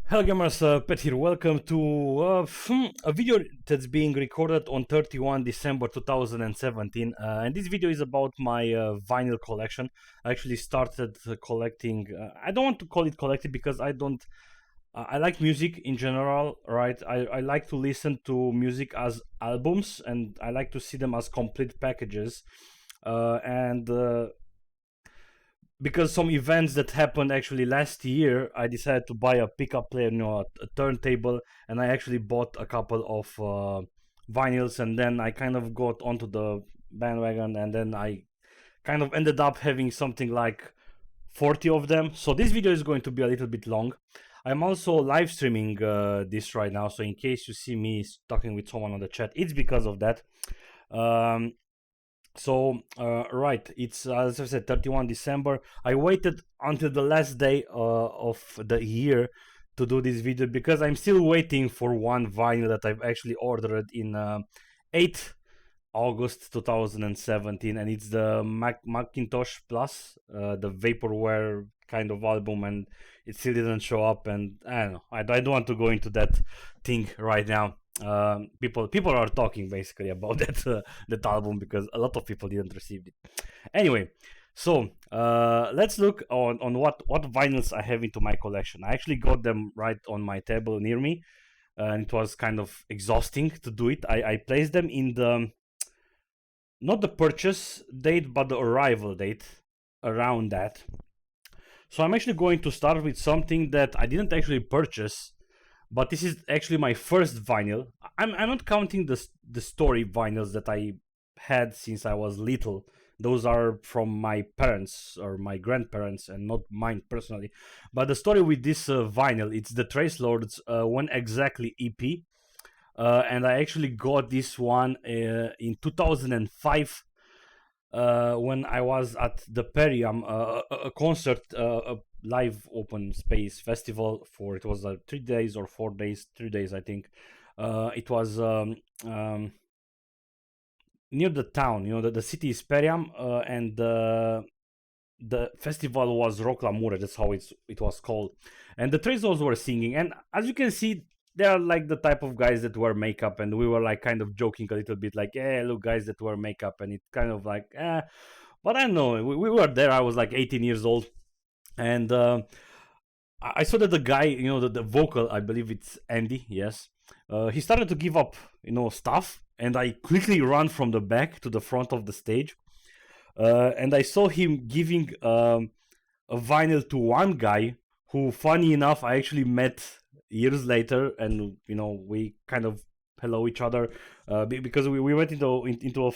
Hello gamers, Pet here. Welcome to a video that's being recorded on 31 December 2017. And this video is about my vinyl collection. I actually started collecting, I don't want to call it collecting because I don't, I like music in general, right? I like to listen to music as albums and I like to see them as complete packages. And Because some events that happened actually last year, I decided to buy a pickup player, a turntable, and I actually bought a couple of vinyls, and then I kind of got onto the bandwagon, and then I kind of ended up having something like 40 of them. So this video is going to be a little bit long. I'm also live streaming this right now, so in case you see me talking with someone on the chat, it's because of that. Right, it's as I said, 31 December. I waited until the last day of the year to do this video because I'm still waiting for one vinyl that I've actually ordered in 8 August 2017, and it's the Macintosh Plus, the vaporware kind of album, and it still didn't show up. And I don't know, I don't want to go into that thing right now. People are talking basically about that album because a lot of people didn't receive it. Anyway, so let's look on what vinyls I have into my collection. I actually got them right on my table near me, and it was kind of exhausting to do it. I placed them in the not the purchase date but the arrival date, around that. So I'm actually going to start with something that I didn't actually purchase, but this is actually my first vinyl. I'm not counting the story vinyls that I had since I was little. Those are from my parents or my grandparents and not mine personally. But the story with this vinyl, it's the Trace Lords When Exactly EP. And I actually got this one in 2005 when I was at the Periam, a concert, a live open space festival for, it was 3 days or 4 days, 3 days I think. It was near the town, the city is Periam, and the festival was Rock La Mure, that's how it was called. And the Trezors were singing, and as you can see, they are like the type of guys that wear makeup, and we were like kind of joking a little bit, like, "Hey, look, guys that wear makeup," and it kind of like, But I don't know, we were there. I was like 18 years old, and I saw that the guy, the vocal, I believe it's Andy, yes, he started to give up, stuff, and I quickly ran from the back to the front of the stage, and I saw him giving a vinyl to one guy who, funny enough, I actually met years later, and we kind of hello each other because we went into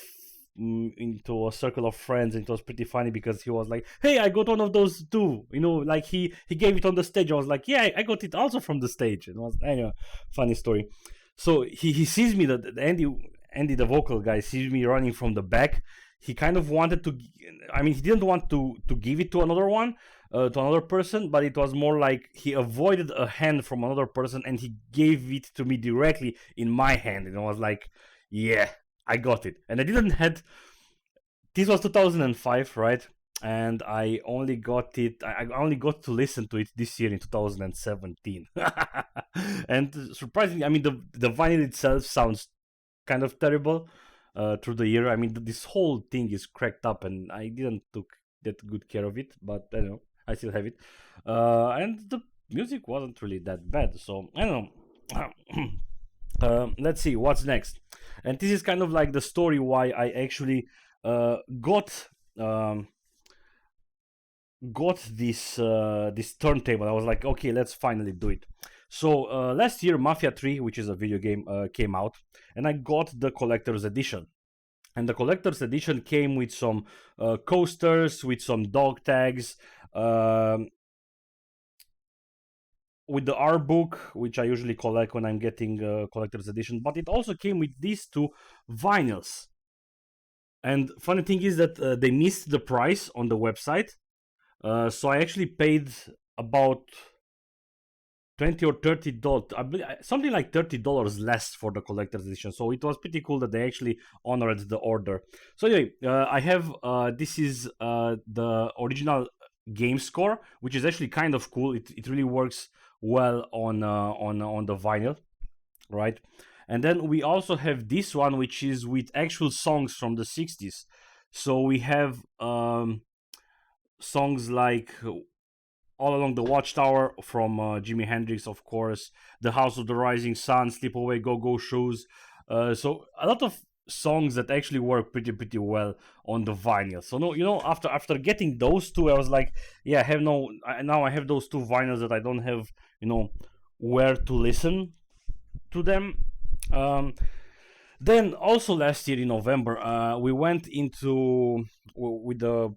a circle of friends, and it was pretty funny because he was like, "Hey, I got one of those too," like he gave it on the stage. I was like, "Yeah, I got it also from the stage." And it was, anyway, funny story. So he sees me, that Andy the vocal guy sees me running from the back. He kind of wanted to, I mean, he didn't want to give it to another one, to another person, but it was more like he avoided a hand from another person and he gave it to me directly in my hand, and I was like, yeah, I got it. And I didn't had, this was 2005, right? And I only got it, I only got to listen to it this year in 2017. And surprisingly, I mean, the vinyl itself sounds kind of terrible through the year. I mean, this whole thing is cracked up, and I didn't took that good care of it, but I don't know, I still have it. And the music wasn't really that bad, so I don't know. Let's see what's next. And this is kind of like the story why I actually got this turntable. I was like, okay, let's finally do it. So last year, Mafia 3, which is a video game, came out, and I got the collector's edition. And the collector's edition came with some coasters, with some dog tags, with the art book, which I usually collect when I'm getting collector's edition. But it also came with these two vinyls. And funny thing is that they missed the price on the website. So I actually paid about $20 or $30, something like $30 less for the collector's edition. So it was pretty cool that they actually honored the order. So anyway, I have this is the original game score, which is actually kind of cool. It really works well on the vinyl, right? And then we also have this one, which is with actual songs from the 60s. So we have songs like All Along the Watchtower from Jimi Hendrix, of course, The House of the Rising Sun, Sleep Away, Go Go Shoes. So a lot of songs that actually work pretty well on the vinyl. So no, after getting those two, I was like, yeah, I have now I have those two vinyls that I don't have, where to listen to them. Then also last year in November, we went into with the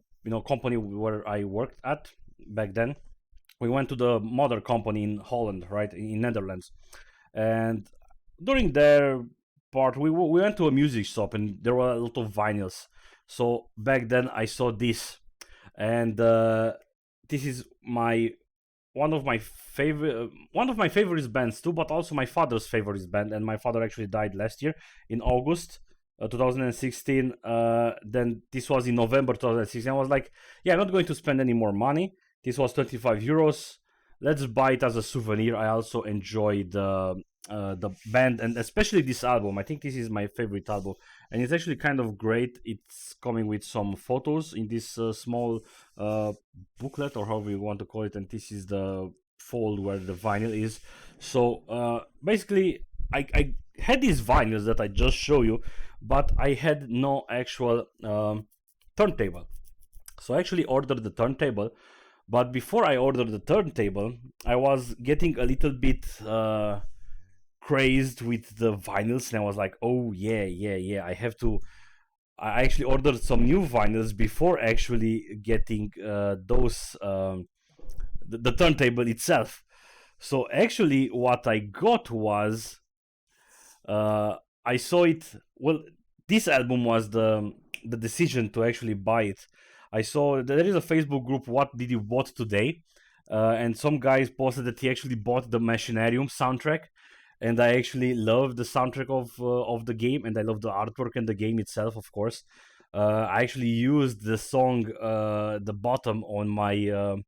company where I worked at back then. We went to the mother company in Holland, right, in Netherlands, and during their part, we went to a music shop and there were a lot of vinyls. So back then I saw this, and this is one of my favorite bands too, but also my father's favorite band. And my father actually died last year in August 2016. Then this was in November 2016. I was like, yeah, I'm not going to spend any more money. This was 25 euros. Let's buy it as a souvenir. I also enjoyed the band and especially this album. I think this is my favorite album, and it's actually kind of great. It's coming with some photos in this small booklet, or however you want to call it, and this is the fold where the vinyl is. So basically, I had these vinyls that I just show you, but I had no actual turntable. So I actually ordered the turntable. But before I ordered the turntable, I was getting a little bit crazed with the vinyls, and I was like, oh yeah, I have to. I actually ordered some new vinyls before actually getting those the turntable itself. So actually, what I got was I saw it. Well, this album was the decision to actually buy it. I saw there is a Facebook group. What did you bought today? And some guys posted that he actually bought the Machinarium soundtrack, and I actually love the soundtrack of the game, and I love the artwork and the game itself, of course. I actually used the song "The Bottom" on my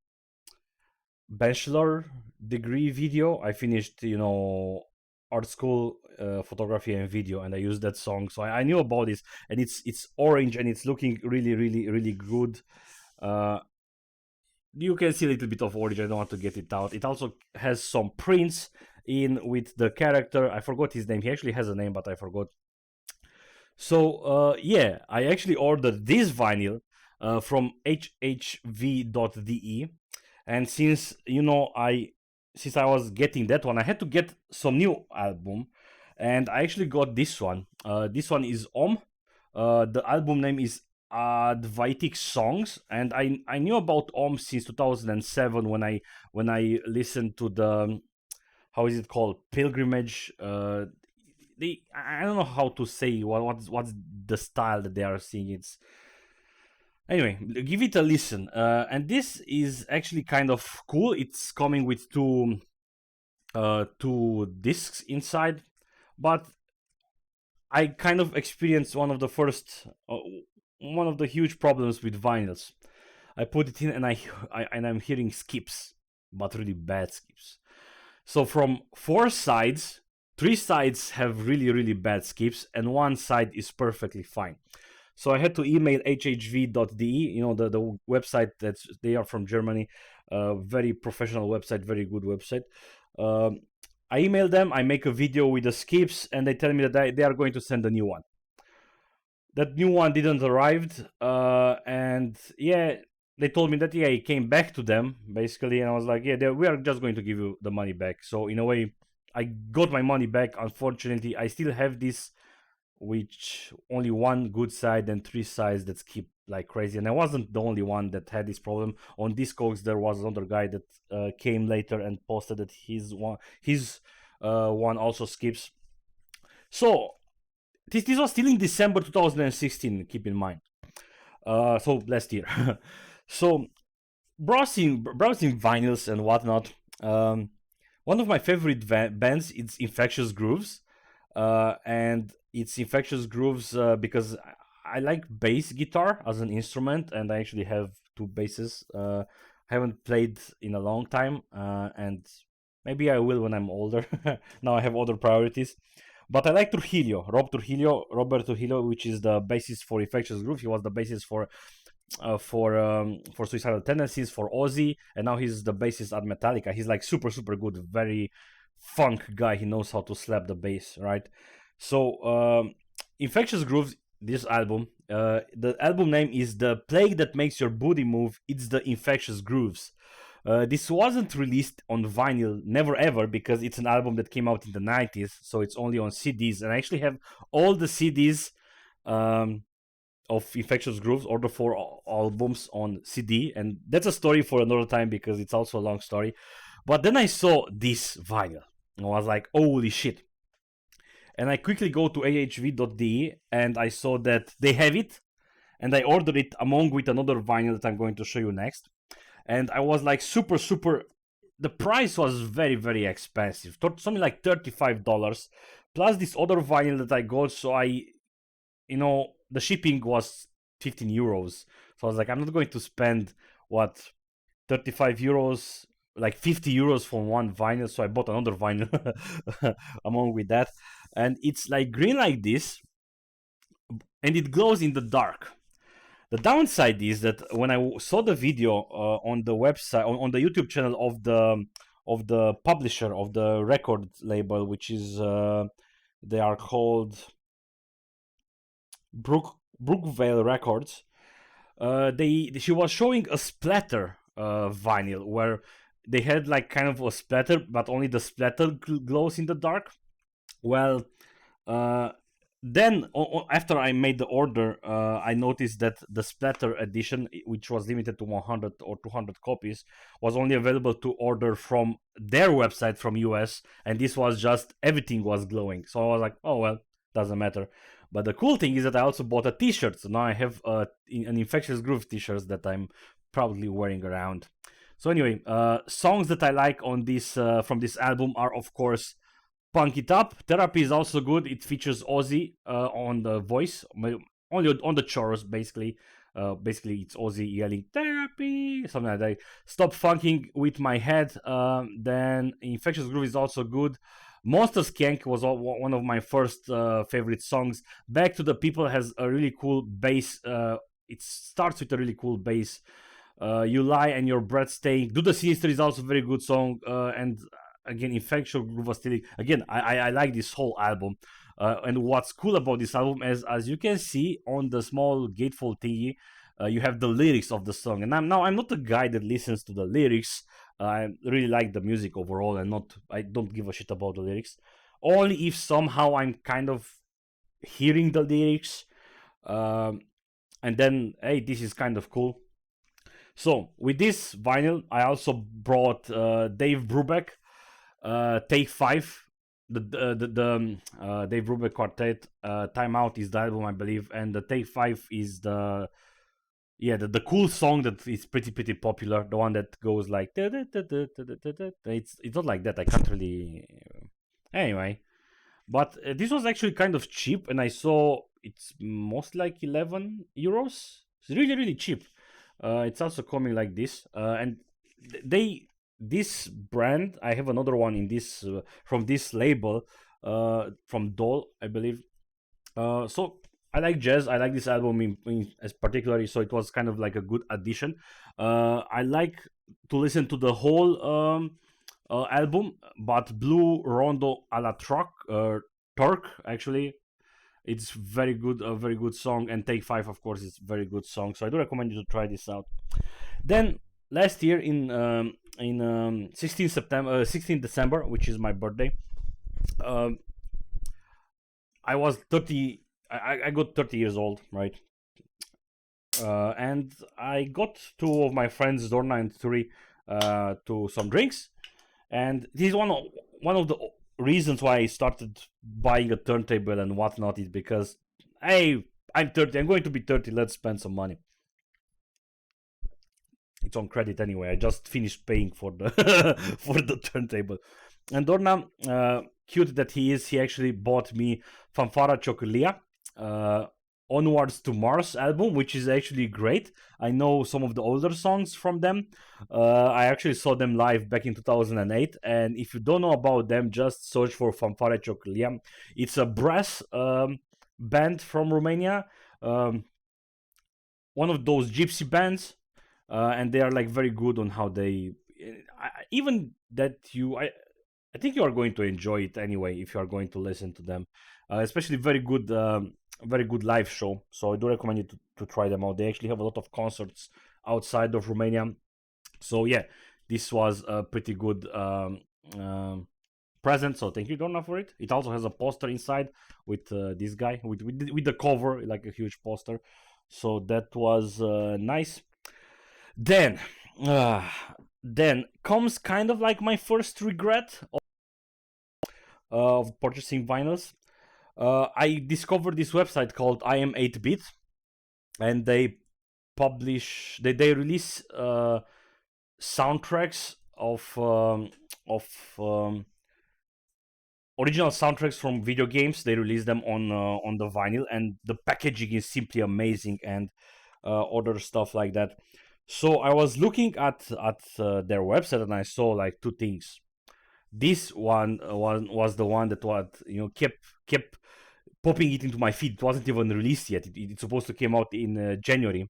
bachelor degree video. I finished, art school photography and video, and I used that song, so I knew about this. And it's orange and it's looking really good. You can see a little bit of orange. I don't want to get it out. It also has some prints in with the character. I forgot his name. He actually has a name, but I forgot. So yeah, I actually ordered this vinyl from hhv.de, and since I was getting that one, I had to get some new album, and I actually got this one. This one is the album name is Advaitic Songs, and I knew about since 2007 when I listened to the, how is it called, pilgrimage. I don't know how to say what's the style that they are seeing. It's anyway, give it a listen. And this is actually kind of cool. It's coming with two discs inside, but I kind of experienced one of the huge problems with vinyls. I put it in and I'm hearing skips, but really bad skips. So from 4 sides, 3 sides have really bad skips, and 1 side is perfectly fine. So I had to email hhv.de, the website they are from Germany, very professional website, very good website. I emailed them, I make a video with the skips, and they tell me that they are going to send a new one. That new one didn't arrive, and yeah, they told me that it came back to them basically, and I was like, yeah, we are just going to give you the money back. So in a way, I got my money back. Unfortunately, I still have this, which only 1 good side and 3 sides that skip like crazy. And I wasn't the only one that had this problem. On Discogs, there was another guy that came later and posted that his one also skips. So this was still in December 2016. Keep in mind. So last year. So browsing vinyls and whatnot. One of my favorite bands is Infectious Grooves, and it's Infectious Grooves because I like bass guitar as an instrument, and I actually have 2 basses. Haven't played in a long time, and maybe I will when I'm older. Now I have other priorities. But I like Trujillo, Robert Trujillo, which is the bassist for Infectious Groove. He was the bassist for Suicidal Tendencies, for Ozzy, and now he's the bassist at Metallica. He's like super super good, very funk guy. He knows how to slap the bass, right? So Infectious Grooves, this album, the album name is The Plague That Makes Your Booty Move. It's the Infectious Grooves. This wasn't released on vinyl, never ever, because it's an album that came out in the 90s, so it's only on CDs. And I actually have all the CDs of Infectious Grooves, or the four albums on CD, and that's a story for another time because it's also a long story. But then I saw this vinyl, and I was like, holy shit. And I quickly go to ahv.de, and I saw that they have it, and I ordered it along with another vinyl that I'm going to show you next. And I was like super super, the price was very very expensive, something like $35 plus this other vinyl that I got. So the shipping was 15 euros, so I was like, I'm not going to spend what, 35 euros, like 50 euros for one vinyl. So I bought another vinyl along with that, and it's like green like this, and it glows in the dark. The downside is that when I saw the video on the website, on the YouTube channel of the publisher of the record label, which is they are called Brookvale Records, she was showing a splatter vinyl where they had like kind of a splatter, but only the splatter glows in the dark. Well, then after I made the order, I noticed that the splatter edition, which was limited to 100 or 200 copies, was only available to order from their website from US, and this was just, everything was glowing. So I was like, oh well, doesn't matter. But the cool thing is that I also bought a t-shirt, so now I have an Infectious Groove t-shirt that I'm proudly wearing around. So anyway, songs that I like on this from this album are, of course, Punk It Up. Therapy is also good. It features Ozzy on the voice, only on the chorus, basically. Basically, it's Ozzy yelling "Therapy," something like that. Stop Funking With My Head. Then Infectious Groove is also good. Monster Skank was one of my first favorite songs. Back to the People has a really cool bass. It starts with a really cool bass. You Lie and Your Breath Staying. Do the Sinister is also a very good song. And again, Infectious Groove was still, again, I like this whole album. And what's cool about this album is, as you can see on the small gatefold thingy, you have the lyrics of the song. And I'm not a guy that listens to the lyrics. I really like the music overall, and I don't give a shit about the lyrics. Only if somehow I'm kind of hearing the lyrics, and then, hey, this is kind of cool. So with this vinyl, I also brought Dave Brubeck, Take 5, the Dave Brubeck Quartet. Time Out is the album, I believe, and the Take 5 is the cool song that is pretty popular, the one that goes like it's not like that, I can't really, anyway. But this was actually kind of cheap, and I saw it's most like 11 euros. It's really really cheap. It's also coming like this, and this brand, I have another one in this from this label, from Dole, I believe. So I like jazz. I like this album as particularly, so it was kind of like a good addition. I like to listen to the whole album, but Blue Rondo a la Turk, actually, it's very good, a very good song. And Take 5, of course, is a very good song. So I do recommend you to try this out. Then last year in 16 December, which is my birthday, I was 30. I got 30 years old, right? And I got two of my friends, Dorna and Turi, to some drinks. And this is one of the reasons why I started buying a turntable and whatnot, is because, hey, I'm 30. I'm going to be 30. Let's spend some money. It's on credit anyway. I just finished paying for the for the turntable. And Dorna, cute that he is, he actually bought me Fanfara Chocolia. Onwards to Mars album, which is actually great. I know some of the older songs from them. I actually saw them live back in 2008. And if you don't know about them, just search for Fanfare Ciocâlia. It's a brass band from Romania, um, one of those gypsy bands, and they are like very good on how they. Even that I think you are going to enjoy it anyway if you are going to listen to them. Especially very good live show. So I do recommend you to try them out. They actually have a lot of concerts outside of Romania. So yeah, this was a pretty good present. So thank you, Donna, for it. It also has a poster inside with this guy with the cover, like a huge poster. So that was nice. Then, uh, then comes kind of like my first regret of purchasing vinyls. I discovered this website called I Am 8-Bit, and they release soundtracks of original soundtracks from video games. They release them on the vinyl, and the packaging is simply amazing, and other stuff like that. So I was looking at their website, and I saw like two things. This one was the one that what kept popping it into my feed. It wasn't even released yet. It's supposed to came out in January.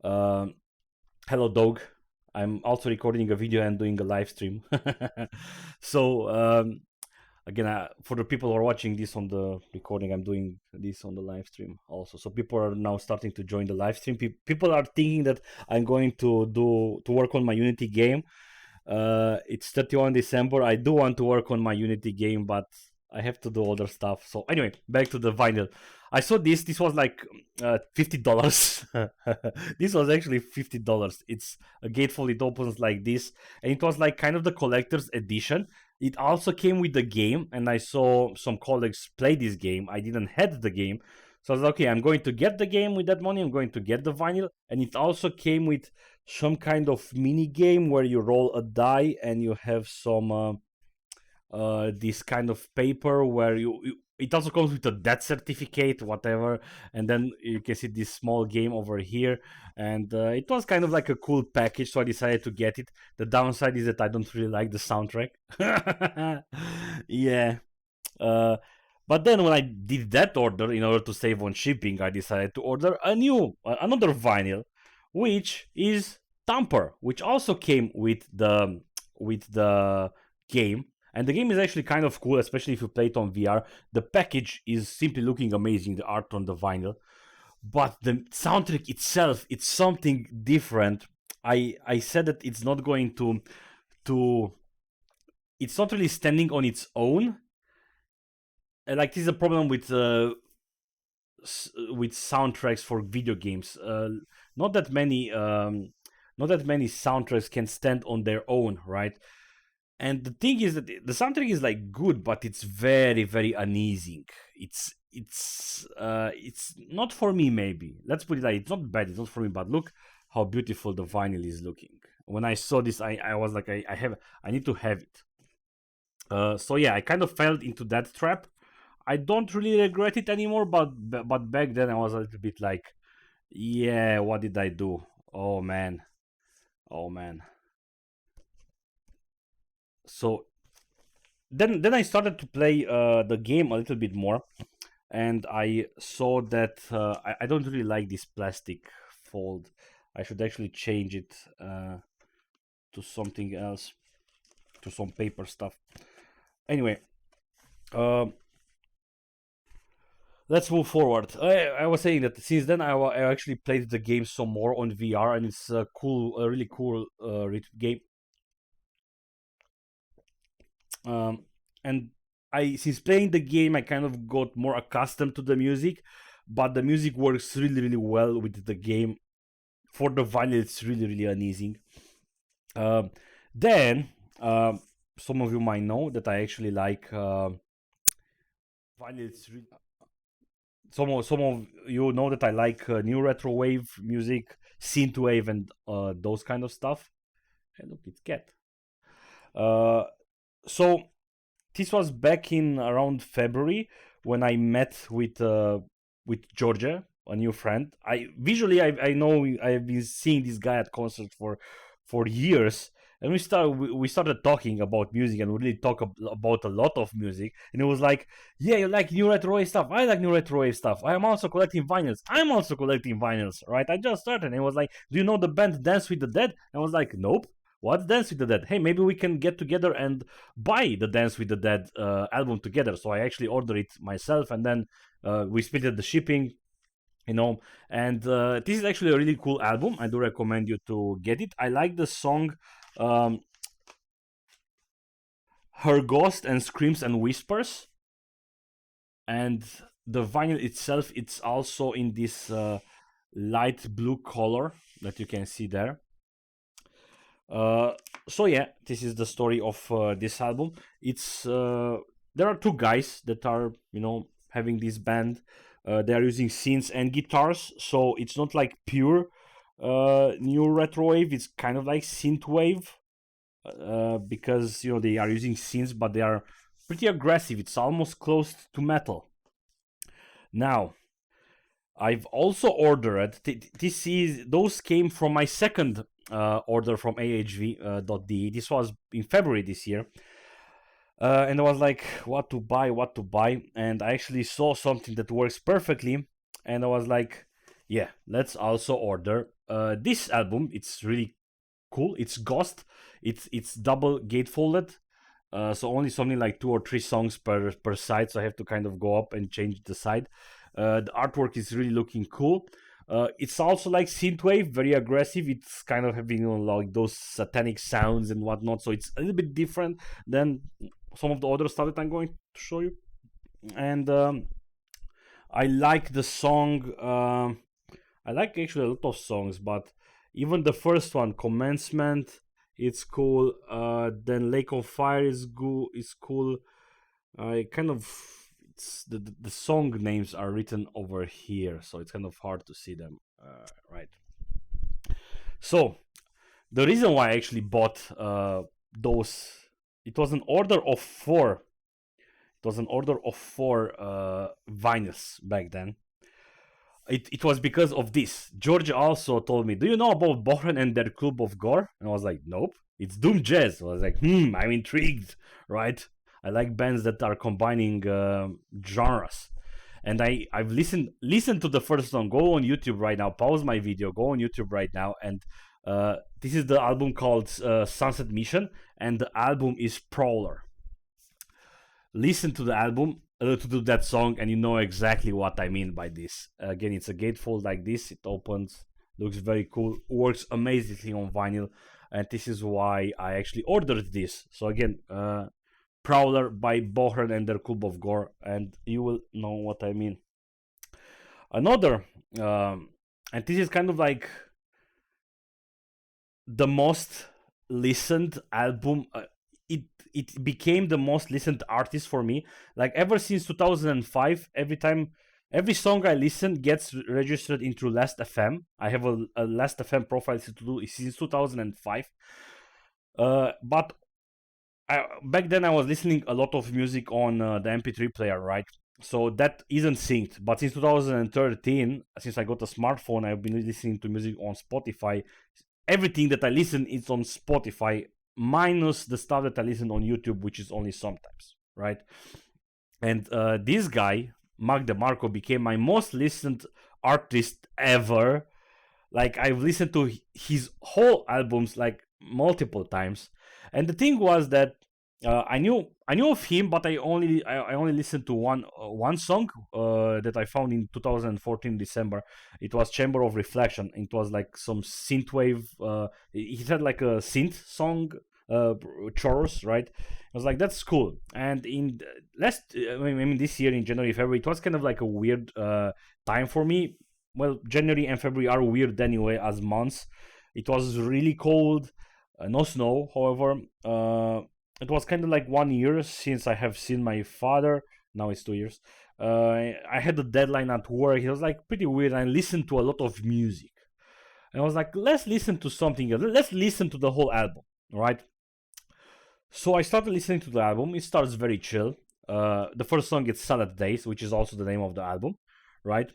Uh, Hello, dog. I'm also recording a video and doing a live stream. So again, for the people who are watching this on the recording, I'm doing this on the live stream also. So people are now starting to join the live stream. People are thinking that I'm going to work on my Unity game. It's 31 December. I do want to work on my Unity game, but I have to do other stuff. So anyway, back to the vinyl. I saw this. This was like $50. This was actually $50. It's a gatefold. It opens like this, and it was like kind of the collector's edition. It also came with the game, and I saw some colleagues play this game. I didn't have the game, so I was like, okay, I'm going to get the game with that money. I'm going to get the vinyl, and it also came with some kind of mini game where you roll a die and you have some this kind of paper where it also comes with a death certificate, whatever, and then you can see this small game over here, and it was kind of like a cool package, so I decided to get it. The downside is that I don't really like the soundtrack. Yeah. uh, but then when I did that order, in order to save on shipping, I decided to order another vinyl, which is Tamper, which also came with the game. And the game is actually kind of cool, especially if you play it on VR. The package is simply looking amazing, the art on the vinyl. But the soundtrack itself, it's something different. I said that it's not going to it's not really standing on its own. Like this is a problem with soundtracks for video games. Not that many not that many soundtracks can stand on their own, right? And the thing is that the soundtrack is like good, but it's very uneasy. It's not for me. Maybe let's put it like it's not bad. It's not for me, but look how beautiful the vinyl is looking. When I saw this, I was like, I need to have it. So yeah, I kind of fell into that trap. I don't really regret it anymore, but back then I was a little bit like, yeah, what did I do? Oh man, oh man. So then I started to play the game a little bit more, and I saw that I don't really like this plastic fold. I should actually change it to something else, to some paper stuff. Anyway, uh, let's move forward. I was saying that since then I actually played the game some more on VR, and it's a really cool game. And since playing the game, I kind of got more accustomed to the music, but the music works really well with the game. For the vinyl, it's really uneasy. Um, then some of you might know that I actually like vinyl. Some of you know that I like new retro wave music, synth wave, and those kind of stuff. And look, it's cat. So this was back in around February when I met with with Georgia, a new friend. I know I've been seeing this guy at concerts for years, and we started talking about music, and we really talk about a lot of music. And it was like, yeah, you like new retro wave stuff. I like new retro wave stuff. I am also collecting vinyls. I'm also collecting vinyls, right? I just started. And it was like, do you know the band Dance with the Dead? I was like, nope. What's Dance with the Dead? Hey, maybe we can get together and buy the Dance with the Dead album together. So I actually ordered it myself, and then we split the shipping, and this is actually a really cool album. I do recommend you to get it. I like the song um, Her Ghost and Screams and Whispers, and the vinyl itself, it's also in this light blue color that you can see there. So yeah, this is the story of this album. It's there are two guys that are having this band. They are using synths and guitars, so it's not like pure new retro wave. It's kind of like synth wave because they are using synths, but they are pretty aggressive. It's almost close to metal. Now, I've also ordered. Those came from my second order from ahv.de. This was in February this year. And I was like, what to buy, and I actually saw something that works perfectly, and I was like, yeah, let's also order this album. It's really cool. It's Ghost. It's double gatefolded, so only something like 2 or 3 songs per side. So I have to kind of go up and change the side. The artwork is really looking cool. It's also like synthwave, very aggressive. It's kind of having like those satanic sounds and whatnot. So it's a little bit different than some of the other stuff that I'm going to show you. And I like the song. I like actually a lot of songs, but even the first one, Commencement, it's cool. Then Lake of Fire is cool. I kind of the song names are written over here, so it's kind of hard to see them. Right. So the reason why I actually bought those, it was an order of 4. It was an order of 4 vinyls back then. It was because of this. George also told me, do you know about Bohren and their Club of Gore? And I was like, nope. It's Doom Jazz. I was like, I'm intrigued, right? I like bands that are combining genres. And I've listened to the first song. Go on YouTube right now. Pause my video. Go on YouTube right now. And this is the album called Sunset Mission. And the album is Prowler. Listen to the album, to that song, and you know exactly what I mean by this. Again, it's a gatefold like this. It opens, looks very cool, works amazingly on vinyl, and this is why I actually ordered this. So again, Prowler by Bohren and their Club of Gore, and you will know what I mean. Another, and this is kind of like the most listened album. It became the most listened artist for me. Like ever since 2005, every song I listen gets registered into Last FM. I have a Last FM profile since 2005. But back then I was listening a lot of music on the MP3 player, right? So that isn't synced. But since 2013, since I got a smartphone, I've been listening to music on Spotify. Everything that I listen is on Spotify, minus the stuff that I listen on YouTube, which is only sometimes, right? And this guy, Mark DeMarco, became my most listened artist ever. Like I've listened to his whole albums like multiple times. And the thing was that I knew of him, but I only listened to one song that I found in 2014 December. It was Chamber of Reflection. It was like some synthwave. He had like a synth song, chorus, right? I was like, that's cool. And in this year in January, February, it was kind of like a weird time for me. Well, January and February are weird anyway as months. It was really cold, no snow. However, it was kind of like 1 year since I have seen my father. Now it's 2 years. I had a deadline at work. It was like pretty weird. I listened to a lot of music. And I was like, let's listen to something else. Let's listen to the whole album, right? So I started listening to the album. It starts very chill. The first song is Salad Days, which is also the name of the album, right?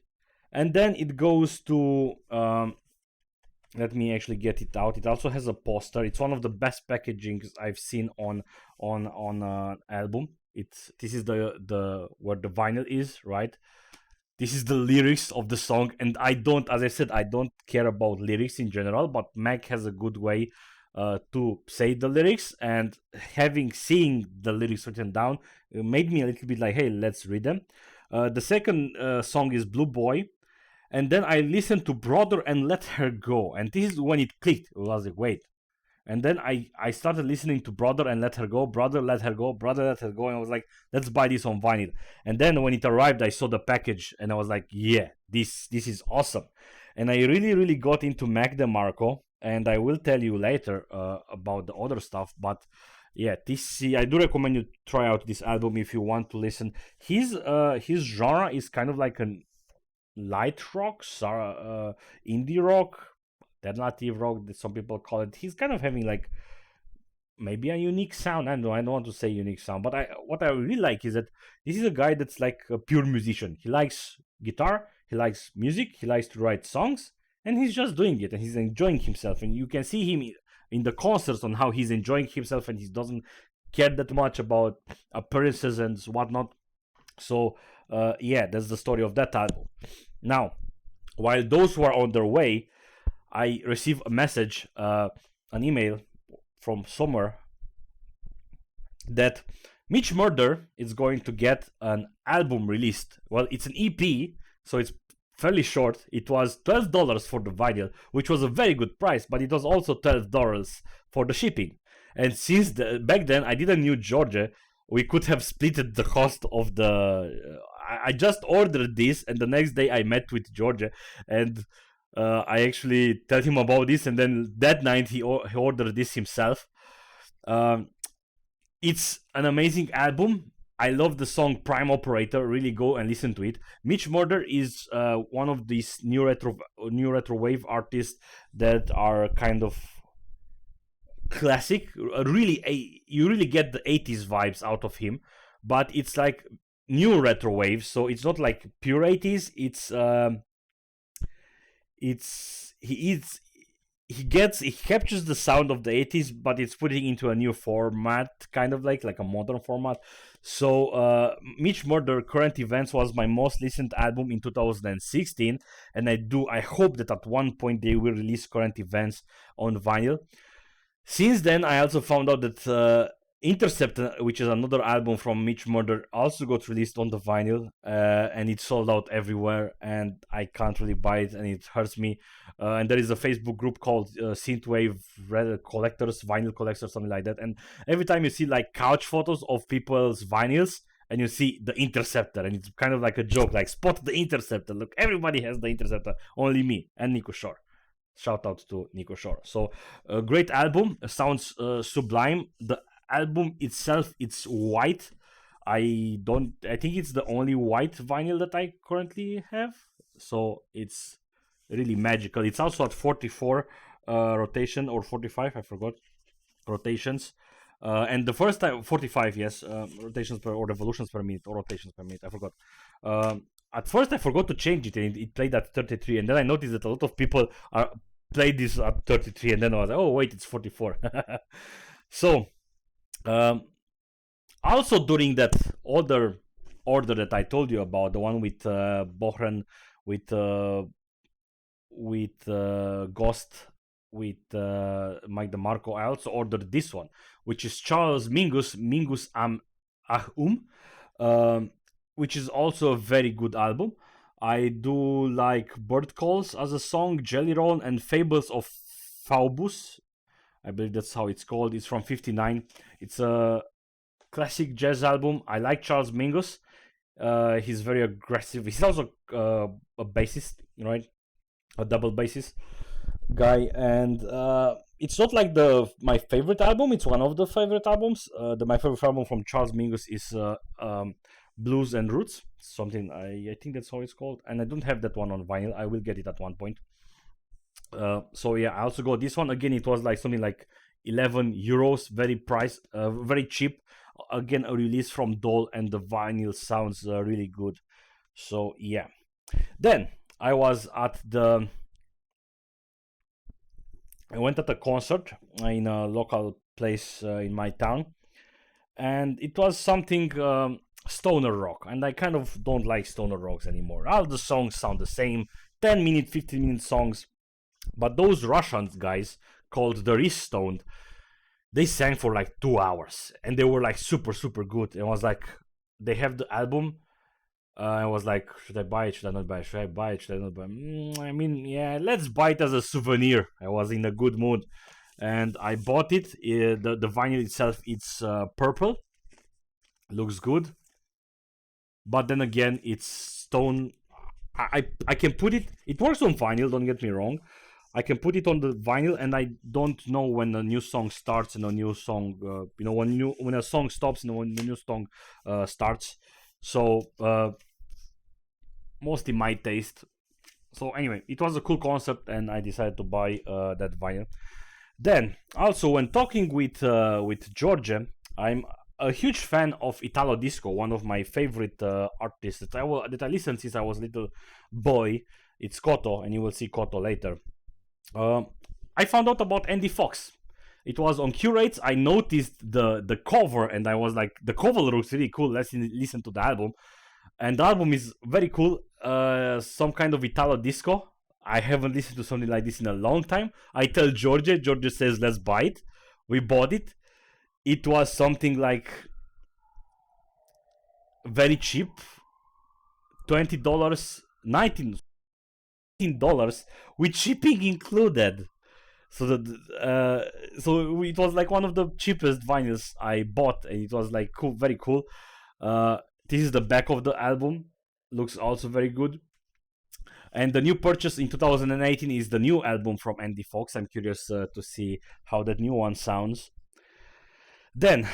And then it goes to let me actually get it out. It also has a poster. It's one of the best packagings I've seen on album. It's this is the where the vinyl is, right? This is the lyrics of the song, and I don't, as I said, I don't care about lyrics in general, but Mac has a good way to say the lyrics, and seeing the lyrics written down made me a little bit like, hey, let's read them. The second song is Blue Boy, and then I listened to Brother and Let Her Go, and this is when it clicked. I was like, wait. And then I started listening to Brother and Let Her Go, Brother Let Her Go, Brother Let Her Go, and I was like, let's buy this on vinyl. And then when it arrived, I saw the package, and I was like, yeah, this is awesome. And I really, really got into Mac DeMarco, and I will tell you later about the other stuff. But yeah, I do recommend you try out this album if you want to listen. His genre is kind of like an light rock, indie rock, alternative rock that some people call it. He's kind of having like maybe a unique sound. I don't want to say unique sound, but what I really like is that this is a guy that's like a pure musician. He likes guitar, he likes music, he likes to write songs, and he's just doing it and he's enjoying himself. And you can see him in the concerts on how he's enjoying himself, and he doesn't care that much about appearances and whatnot. So yeah, that's the story of that album. Now, while those were on their way, I received a message, an email from somewhere that Mitch Murder is going to get an album released. Well, it's an EP, so it's fairly short. It was $12 for the vinyl, which was a very good price, but it was also $12 for the shipping. And since back then I didn't know Georgia, we could have split the cost of the. I just ordered this, and the next day I met with Georgia, and I actually tell him about this, and then that night he ordered this himself. It's an amazing album. I love the song Prime Operator. Really go and listen to it. Mitch Murder is one of these new retro wave artists that are kind of classic. You really get the 80s vibes out of him, but it's like new retro wave, so it's not like pure 80s. He captures the sound of the 80s, but it's putting into a new format, kind of like a modern format. So Mitch Murder Current Events was my most listened album in 2016, and I hope that at one point they will release Current Events on vinyl. Since then, I also found out that Intercept, which is another album from Mitch Murder, also got released on the vinyl, and it sold out everywhere, and I can't really buy it, and it hurts me. And there is a Facebook group called Synthwave Collectors, Vinyl Collectors, something like that. And every time you see like couch photos of people's vinyls, and you see the Interceptor, and it's kind of like a joke, like spot the Interceptor. Look, everybody has the Interceptor, only me and Nico Shore. Shout out to Nico Shore. So, a great album. Sounds sublime. The album itself, it's white. I think it's the only white vinyl that I currently have. So it's really magical. It's also at 44 rotation or 45. I forgot rotations. And the first time 45, yes, rotations per or revolutions per minute or rotations per minute. I forgot. At first, I forgot to change it, and it played at 33. And then I noticed that a lot of people played this at 33, and then I was like, oh wait, it's 44. So also during that other order that I told you about, the one with Bohren, with Ghost, with Mike DeMarco, I also ordered this one, which is Charles Mingus Am Ahum, which is also a very good album. I do like Bird Calls as a song, Jelly Roll, and Fables of Faubus. I believe that's how it's called. It's from '59. It's a classic jazz album. I like Charles Mingus. He's very aggressive. He's also a bassist, right? A double bassist guy, and it's not like my favorite album. It's one of the favorite albums. My favorite album from Charles Mingus is Blues and Roots. Something I think that's how it's called, and I don't have that one on vinyl. I will get it at one point. So yeah, I also got this one. Again, it was like something like 11 euros, very cheap. Again, a release from Dole, and the vinyl sounds really good. So yeah, Then I went at a concert in a local place in my town, and it was something stoner rock, and I kind of don't like stoner rocks anymore. All the songs sound the same, 10-minute, 15-minute songs, but those Russians guys called the Wriststoned, they sang for like 2 hours, and they were like super super good. It was like they have the album. I was like, should I buy it? Should I not buy it? Should I buy it? Should I not buy it? I mean, yeah, let's buy it as a souvenir. I was in a good mood, and I bought it. The vinyl itself, it's purple, looks good, but then again, it's stone. I can put it. It works on vinyl. Don't get me wrong. I can put it on the vinyl, and I don't know when a new song starts and a new song. When a song stops and when the new song starts. So mostly my taste. So anyway, it was a cool concept, and I decided to buy that vinyl. Then also, when talking with George, I'm a huge fan of Italo Disco, one of my favorite artists that I listened since I was a little boy. It's Koto, and you will see Koto later. I found out about Andy Fox. It was on Curates. I noticed the cover, and I was like, the cover looks really cool. Let's listen to the album. And the album is very cool. Some kind of Italo disco. I haven't listened to something like this in a long time. I tell George says, let's buy it. We bought it. It was something like very cheap, $20, $19 with shipping included. So so it was like one of the cheapest vinyls I bought, and it was like cool, very cool. This is the back of the album. Looks also very good. And the new purchase in 2018 is the new album from Andy Fox. I'm curious to see how that new one sounds. Then,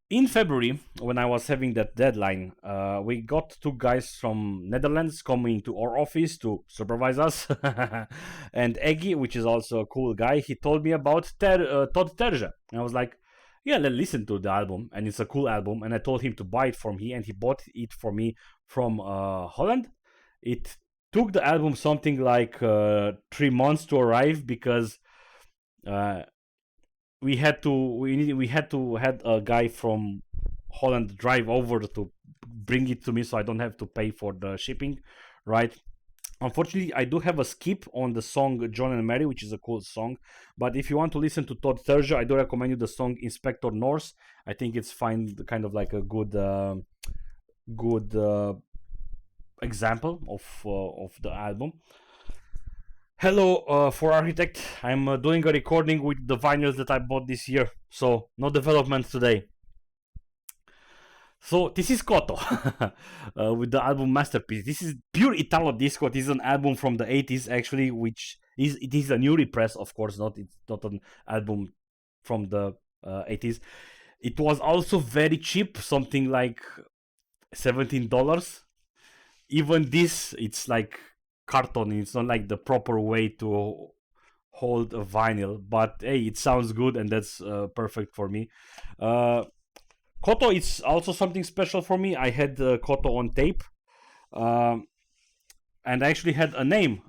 in February, when I was having that deadline, we got two guys from Netherlands coming to our office to supervise us. And Eggy, which is also a cool guy, he told me about Todd Terje. And I was like, yeah, let's listen to the album, and it's a cool album. And I told him to buy it for me, and he bought it for me from Holland. It took the album something like 3 months to arrive, because we had to had a guy from Holland drive over to bring it to me, so I don't have to pay for the shipping, right? Unfortunately, I do have a skip on the song John and Mary, which is a cool song. But if you want to listen to Todd Terje, I do recommend you the song Inspector Norse. I think it's fine, kind of like a good example of the album. Hello, for Architect. I'm doing a recording with the vinyls that I bought this year, so no development today. So this is Koto with the album Masterpiece. This is pure Italo disco. This is an album from the 80s, actually, which is a new repress, of course. It's not an album from the 80s. It was also very cheap, something like $17. Even this, it's like carton. It's not like the proper way to hold a vinyl, but hey, it sounds good, and that's perfect for me. Koto is also something special for me. I had Koto on tape, and I actually had a name.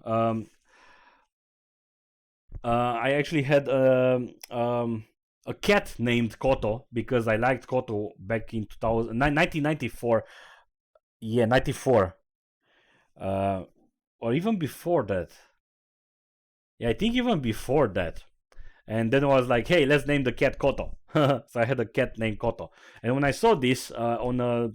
I actually had a cat named Koto, because I liked Koto back in 1994. Yeah, 94. Or even before that. Yeah, I think even before that. And then I was like, hey, let's name the cat Koto. So I had a cat named Koto. And when I saw this on a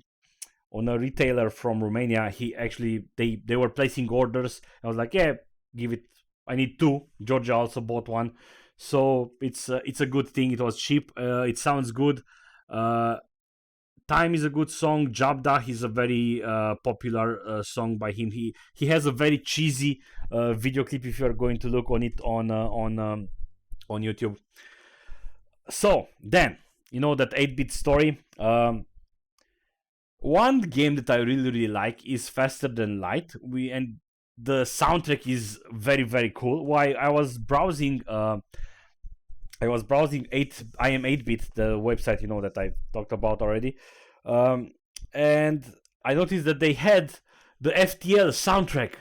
retailer from Romania, they were placing orders. I was like, yeah, give it. I need two. Georgia also bought one. So it's a good thing. It was cheap. It sounds good. Time is a good song. Jabda is a very popular song by him. He has a very cheesy video clip if you are going to look on it on YouTube. So then, that 8-bit story. One game that I really really like is Faster Than Light. And the soundtrack is very very cool. Why I was browsing. I am 8-bit, the website that I talked about already, and I noticed that they had the FTL soundtrack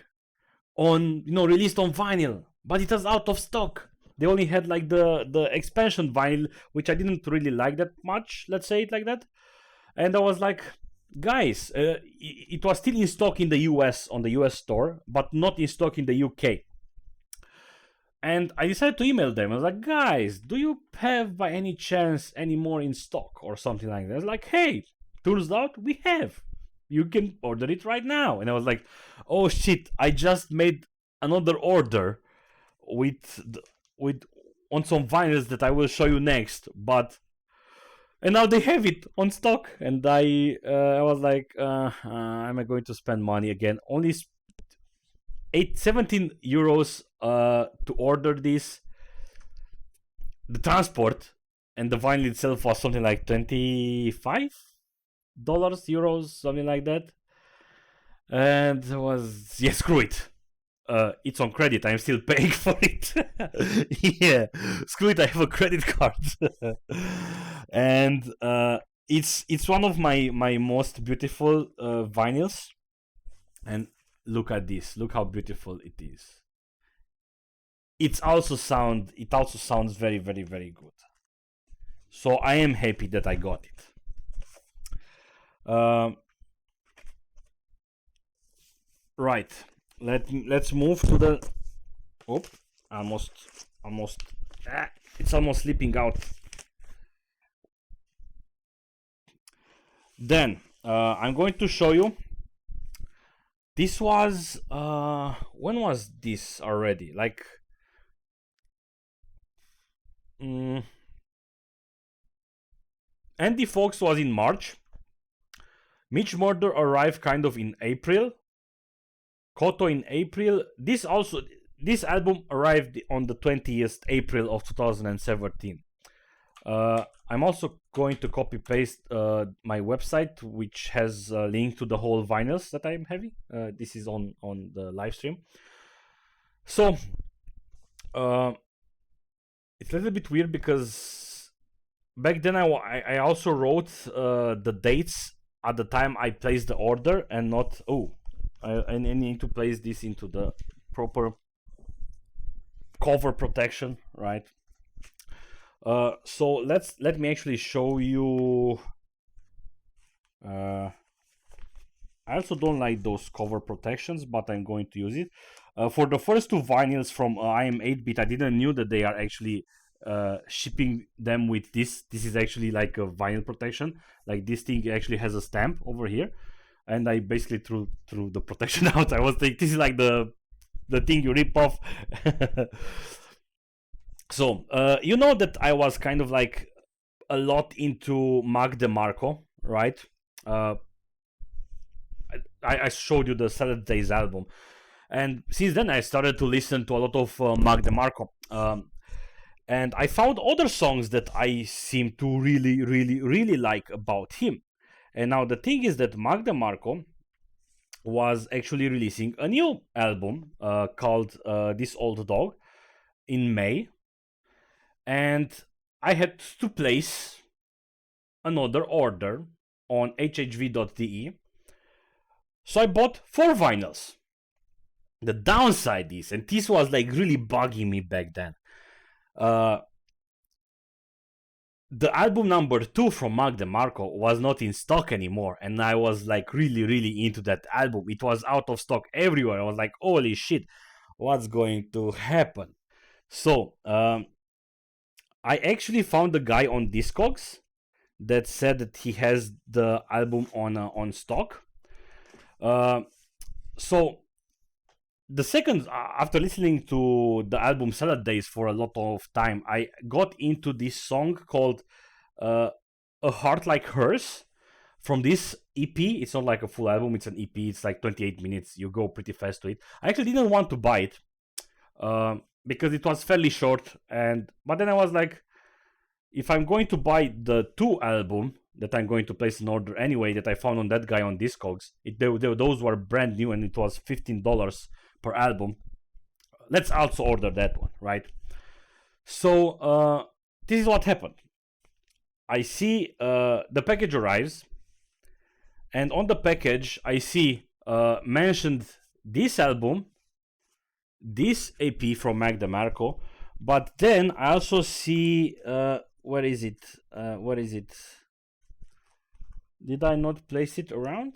on, released on vinyl, but it was out of stock. They only had like the expansion vinyl, which I didn't really like that much, let's say it like that. And I was like, guys, it was still in stock in the US, on the US store, but not in stock in the UK. And I decided to email them. I was like, guys, do you have by any chance any more in stock or something like that? I was like, hey, turns out we have. You can order it right now. And I was like, oh shit, I just made another order with on some vinyls that I will show you next, and now they have it on stock. And I was like, am I going to spend money again? Only 17 euros to order this. The transport and the vinyl itself was something like $25, euros, something like that. And it was, yeah, screw it. It's on credit. I'm still paying for it. Yeah, screw it. I have a credit card, and it's one of my most beautiful vinyls. And look at this. Look how beautiful it is. It also sounds very, very, very good. So I am happy that I got it. Right. Let's move to the. Oh, almost. It's almost slipping out. Then I'm going to show you. This was when was this already? Like, Andy Fox was in March. Mitch Murder arrived kind of in April. Koto in April. This album arrived on the 20th April of 2017. I'm also going to copy paste my website, which has a link to the whole vinyls that I'm having. This is on the live stream. So it's a little bit weird because back then I also wrote the dates at the time I placed the order, and not I need to place this into the proper cover protection, right? So let me actually show you. I also don't like those cover protections, but I'm going to use it. For the first two vinyls from I Am 8-Bit, I didn't knew that they are actually shipping them with this. This is actually like a vinyl protection. Like, this thing actually has a stamp over here. And I basically threw the protection out. I was thinking, this is like the thing you rip off. So, you know that I was kind of like a lot into Mac DeMarco, right? I showed you the Saturdays album. And since then, I started to listen to a lot of Mac DeMarco. And I found other songs that I seem to really, really, really like about him. And now the thing is that Mac DeMarco was actually releasing a new album called This Old Dog in May. And I had to place another order on hhv.de. So I bought 4 vinyls. The downside is, and this was like really bugging me back then, the album number 2 from Mac DeMarco was not in stock anymore, and I was like really, really into that album. It was out of stock everywhere. I was like, holy shit, what's going to happen? So I actually found a guy on Discogs that said that he has the album on stock. So the second, after listening to the album Salad Days for a lot of time, I got into this song called A Heart Like Hers from this EP. It's not like a full album, it's an EP. It's like 28 minutes. You go pretty fast to it. I actually didn't want to buy it because it was fairly short. But then I was like, if I'm going to buy the 2 album that I'm going to place an order anyway, that I found on that guy on Discogs, those were brand new and it was $15 per album. Let's also order that one, right? So this is what happened. I see the package arrives, and on the package I see mentioned this album, this AP from Mac DeMarco, but then I also see where is it? Where is it? Did I not place it around?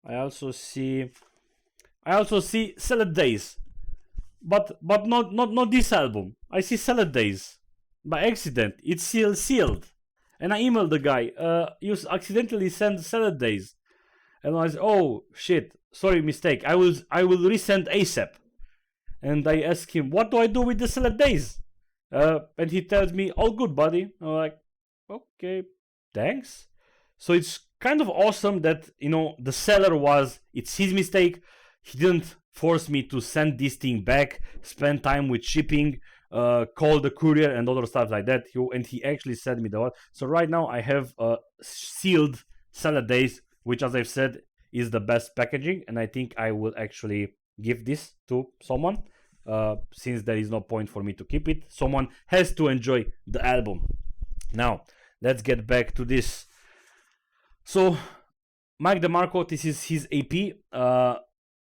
I also see Salad Days, but not this album. I see Salad Days by accident. It's still sealed, and I emailed the guy. You accidentally sent Salad Days, and I said, oh shit, sorry, mistake. I will resend ASAP. And I ask him, what do I do with the Salad Days? And he tells me, all good, buddy. I'm like, okay, thanks. So it's kind of awesome that, you know, the seller it's his mistake. He didn't force me to send this thing back, spend time with shipping, call the courier and other stuff like that. And he actually sent me the one. So right now I have sealed Salad Days, which, as I've said, is the best packaging. And I think I will actually give this to someone, since there is no point for me to keep it. Someone has to enjoy the album. Now, let's get back to this. So, Mike DeMarco, this is his AP.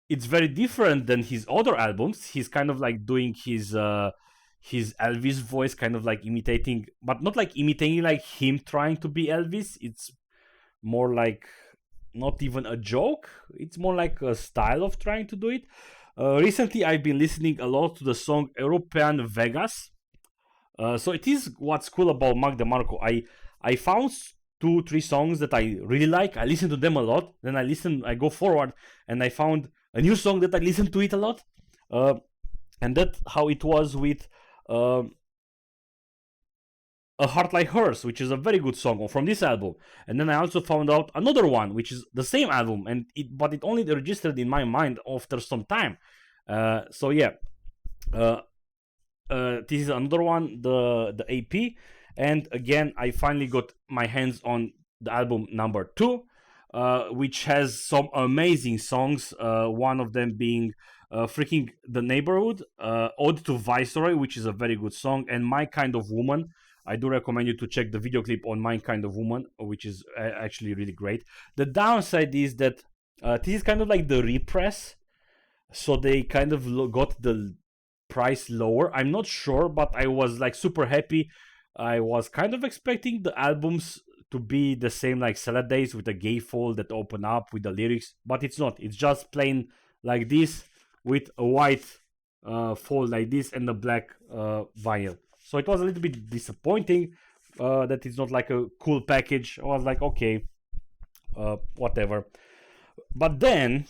It's very different than his other albums. He's kind of like doing his Elvis voice, kind of like imitating, but not like imitating like him trying to be Elvis. It's more like not even a joke. It's more like a style of trying to do it. Recently, I've been listening a lot to the song European Vegas. So it is what's cool about Mac DeMarco. I found 2-3 songs that I really like. I listen to them a lot. Then I go forward, and I found a new song that I listen to it a lot. And that's how it was with A Heart Like Hers, which is a very good song from this album. And then I also found out another one, which is the same album, but it only registered in my mind after some time. So yeah, this is another one, the AP. And again, I finally got my hands on the album number 2, which has some amazing songs. One of them being freaking The Neighborhood, Ode to Viceroy, which is a very good song, and My Kind of Woman. I do recommend you to check the video clip on My Kind of Woman, which is actually really great. The downside is that this is kind of like the repress, so they kind of got the price lower. I'm not sure, but I was like super happy. I was kind of expecting the albums to be the same like Salad Days, with a gatefold that open up with the lyrics, but it's not. It's just plain like this with a white fold like this and a black vinyl. So it was a little bit disappointing that it's not like a cool package. I was like, okay, whatever. But then,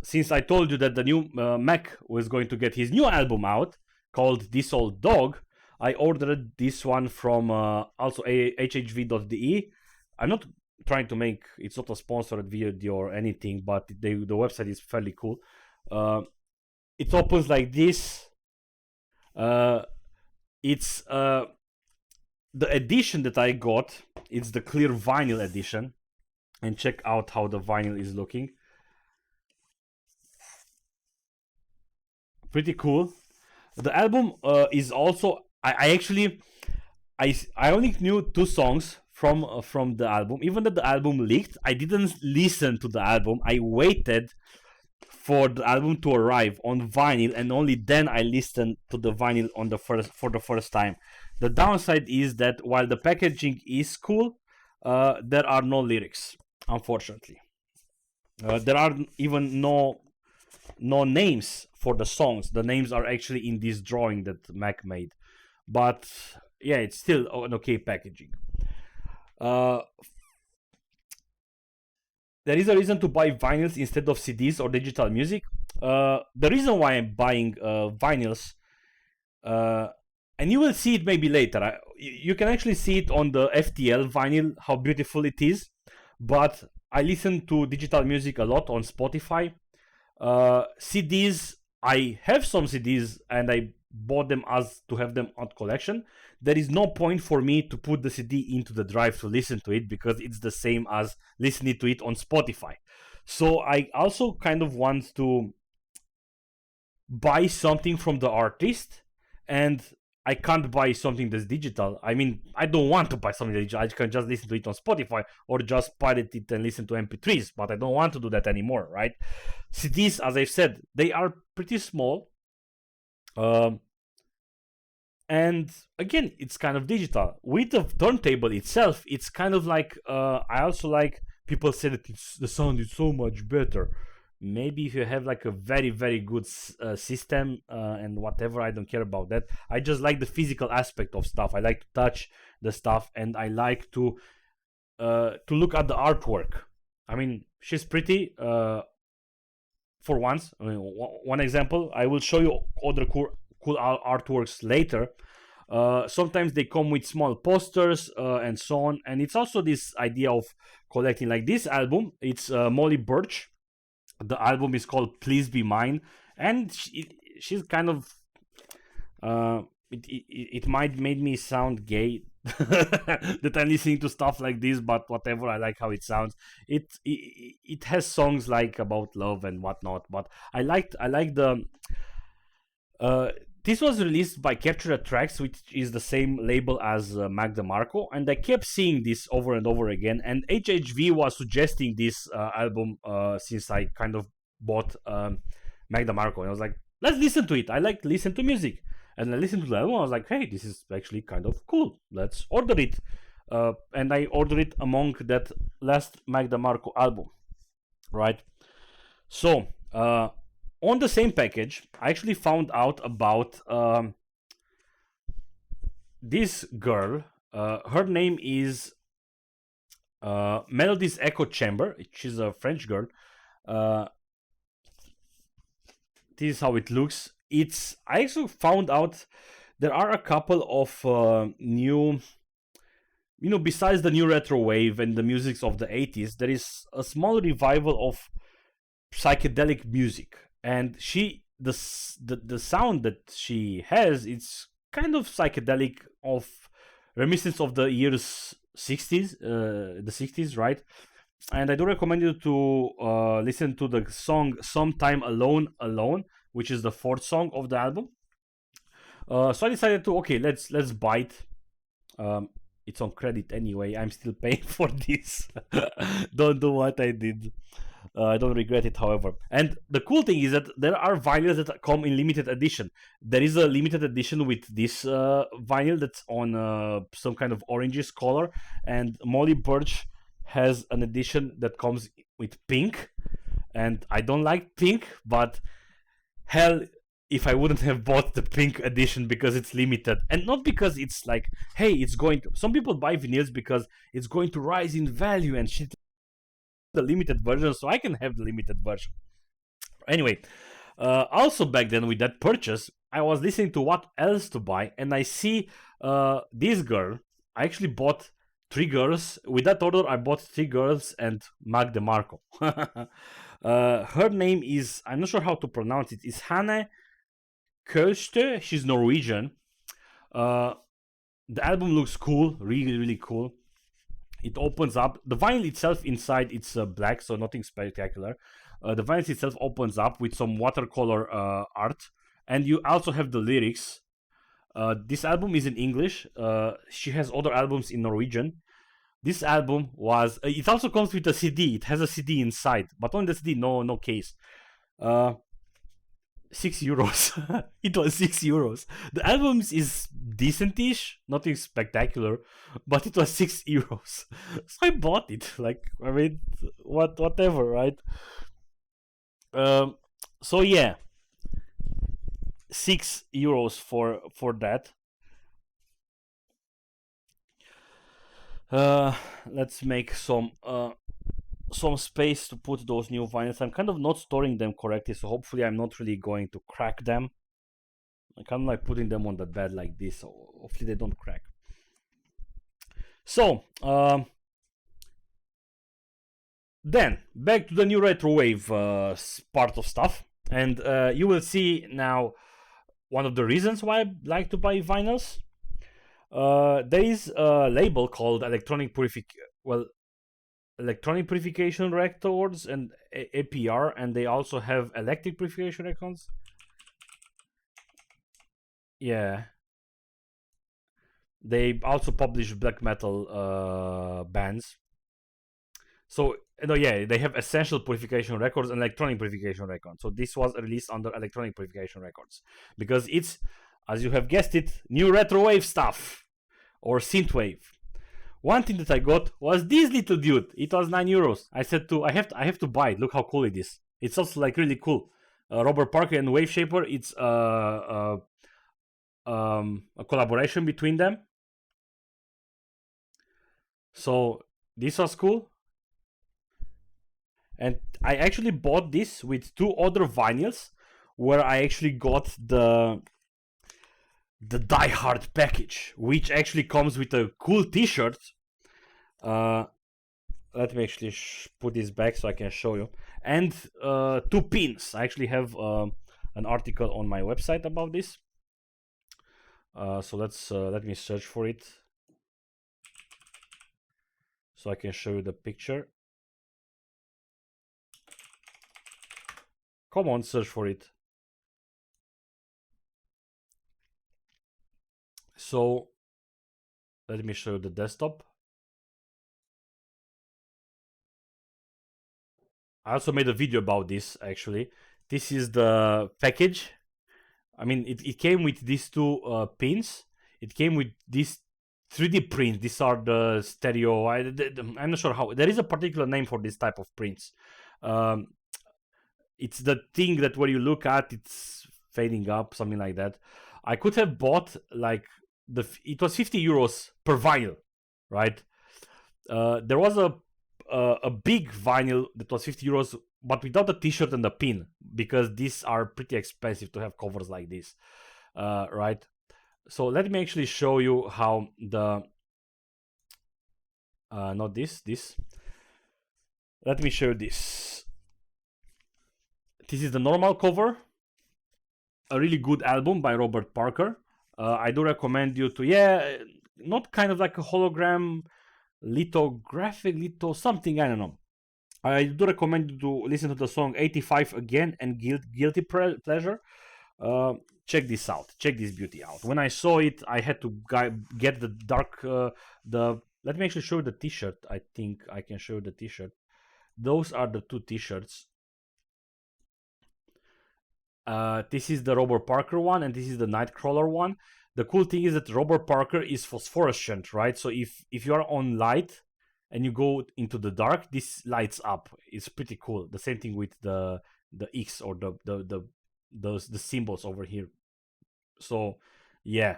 since I told you that the new Mac was going to get his new album out called This Old Dog, I ordered this one from also hhv.de. I'm not trying to make, it's not a sponsored video or anything, but the website is fairly cool. It opens like this. It's the edition that I got. It's the clear vinyl edition, and check out how the vinyl is looking. Pretty cool. The album is also, I only knew 2 songs from the album. Even though the album leaked, I didn't listen to the album. I waited for the album to arrive on vinyl, and only then I listened to the vinyl for the first time. The downside is that while the packaging is cool, there are no lyrics, unfortunately. There are even no names for the songs. The names are actually in this drawing that Mac made. But yeah, it's still an okay packaging. There is a reason to buy vinyls instead of CDs or digital music. The reason why I'm buying vinyls, and you will see it maybe later. You can actually see it on the FTL vinyl, how beautiful it is. But I listen to digital music a lot on Spotify. CDs, I have some CDs and I bought them as to have them on collection. There is no point for me to put the CD into the drive to listen to it, because it's the same as listening to it on Spotify. So I also kind of want to buy something from the artist and I can't buy something that's digital. I mean, I don't want to buy something digital. I can just listen to it on Spotify or just pirate it and listen to MP3s, but I don't want to do that anymore, right? CDs, as I've said, they are pretty small. Um, and again, it's kind of digital. With the turntable itself, it's kind of like, I also like, people say that the sound is so much better. Maybe if you have like a very, very good system and whatever, I don't care about that. I just like the physical aspect of stuff. I like to touch the stuff, and I like to look at the artwork. I mean, she's pretty, for once. I mean, one example, I will show you other cool artworks later. Sometimes they come with small posters and so on, and it's also this idea of collecting. Like this album, it's Molly Birch. The album is called Please Be Mine, and she's kind of, it might make me sound gay that I'm listening to stuff like this, but whatever, I like how it sounds. It has songs like about love and whatnot, but I like the uh, this was released by Capture Tracks, which is the same label as Mac DeMarco, and I kept seeing this over and over again. And HHV was suggesting this album since I kind of bought Mac DeMarco, and I was like, let's listen to it. I like to listen to music, and I listened to the album. I was like, hey, this is actually kind of cool. Let's order it, and I ordered it among that last Mac DeMarco album, right? So. On the same package, I actually found out about this girl. Her name is Melody's Echo Chamber. She's a French girl. This is how it looks. I also found out there are a couple of new, besides the new retro wave and the music of the 80s, there is a small revival of psychedelic music. And the sound that she has, it's kind of psychedelic, of reminiscence of the years 60s, the 60s, right? And I do recommend you to listen to the song "Sometime Alone," which is the fourth song of the album. So I decided to, okay, let's buy it. It's on credit anyway. I'm still paying for this. Don't do what I did. I don't regret it, however. And the cool thing is that there are vinyls that come in limited edition. There is a limited edition with this vinyl that's on some kind of orangish color, and Molly Birch has an edition that comes with pink. And I don't like pink, but hell, if I wouldn't have bought the pink edition because it's limited, and not because it's like, hey, it's going to. Some people buy vinyls because it's going to rise in value and shit. The limited version, so I can have the limited version. Anyway, also back then with that purchase, I was listening to what else to buy, and I see this girl. I actually bought 3 girls. With that order, I bought 3 girls and Mac DeMarco. Her name is, I'm not sure how to pronounce it. It's Hanne Kølstø. She's Norwegian. The album looks cool, really, really cool. It opens up. The vinyl itself inside, it's black, so nothing spectacular. The vinyl itself opens up with some watercolor art, and you also have the lyrics. This album is in English. She has other albums in Norwegian. This album was. It also comes with a CD. It has a CD inside, but on the CD, no case. 6 euros. It was 6 euros. The album is decentish, nothing spectacular, but it was 6 euros. So I bought it. Like, I mean, whatever, right? So yeah, 6 euros for that. Let's make some space to put those new vinyls. I'm kind of not storing them correctly, so hopefully I'm not really going to crack them. I kind of like putting them on the bed like this, so hopefully they don't crack. So, then back to the new retro wave part of stuff, and you will see now one of the reasons why I like to buy vinyls. There is a label called Electronic Purification Records and APR, and they also have Electric Purification Records. Yeah, They also publish black metal bands. So yeah, they have Essential Purification Records and Electronic Purification Records. So this was released under Electronic Purification Records because it's, as you have guessed it, new retrowave stuff or synthwave. One thing that I got was this little dude. It was €9. I said I have to buy it. Look how cool it is. It's also like really cool. Robert Parker and Wave Shaper. It's a collaboration between them. So this was cool. And I actually bought this with 2 other vinyls, where I actually got the Die Hard package, which actually comes with a cool T-shirt. Let me actually put this back so I can show you. And 2 pins. I actually have an article on my website about this. So let me search for it, so I can show you the picture. Come on, search for it. So let me show you the desktop. I also made a video about this actually. This is the package. I mean, it came with these 2 pins. It came with these 3D prints. These are the stereo. I'm not sure how. There is a particular name for this type of prints. It's the thing that when you look at, it's fading up, something like that. I could have bought like it was €50 per vinyl, right? There was a big vinyl that was €50, but without the T-shirt and the pin, because these are pretty expensive to have covers like this, right? So let me actually show you how the not this. Let me show you this. This is the normal cover. A really good album by Robert Parker. I do recommend you to, not kind of like a hologram, lithographic, something, I don't know. I do recommend you to listen to the song 85 again and Guilty Pleasure. Check this out. Check this beauty out. When I saw it, I had to get the dark, let me actually show you the t-shirt. I think I can show you the t-shirt. Those are the 2 t-shirts. This is the Robert Parker one, and this is the Nightcrawler one. The cool thing is that Robert Parker is phosphorescent, right? So if you are on light and you go into the dark, this lights up. It's pretty cool. The same thing with the X or the symbols over here. So yeah,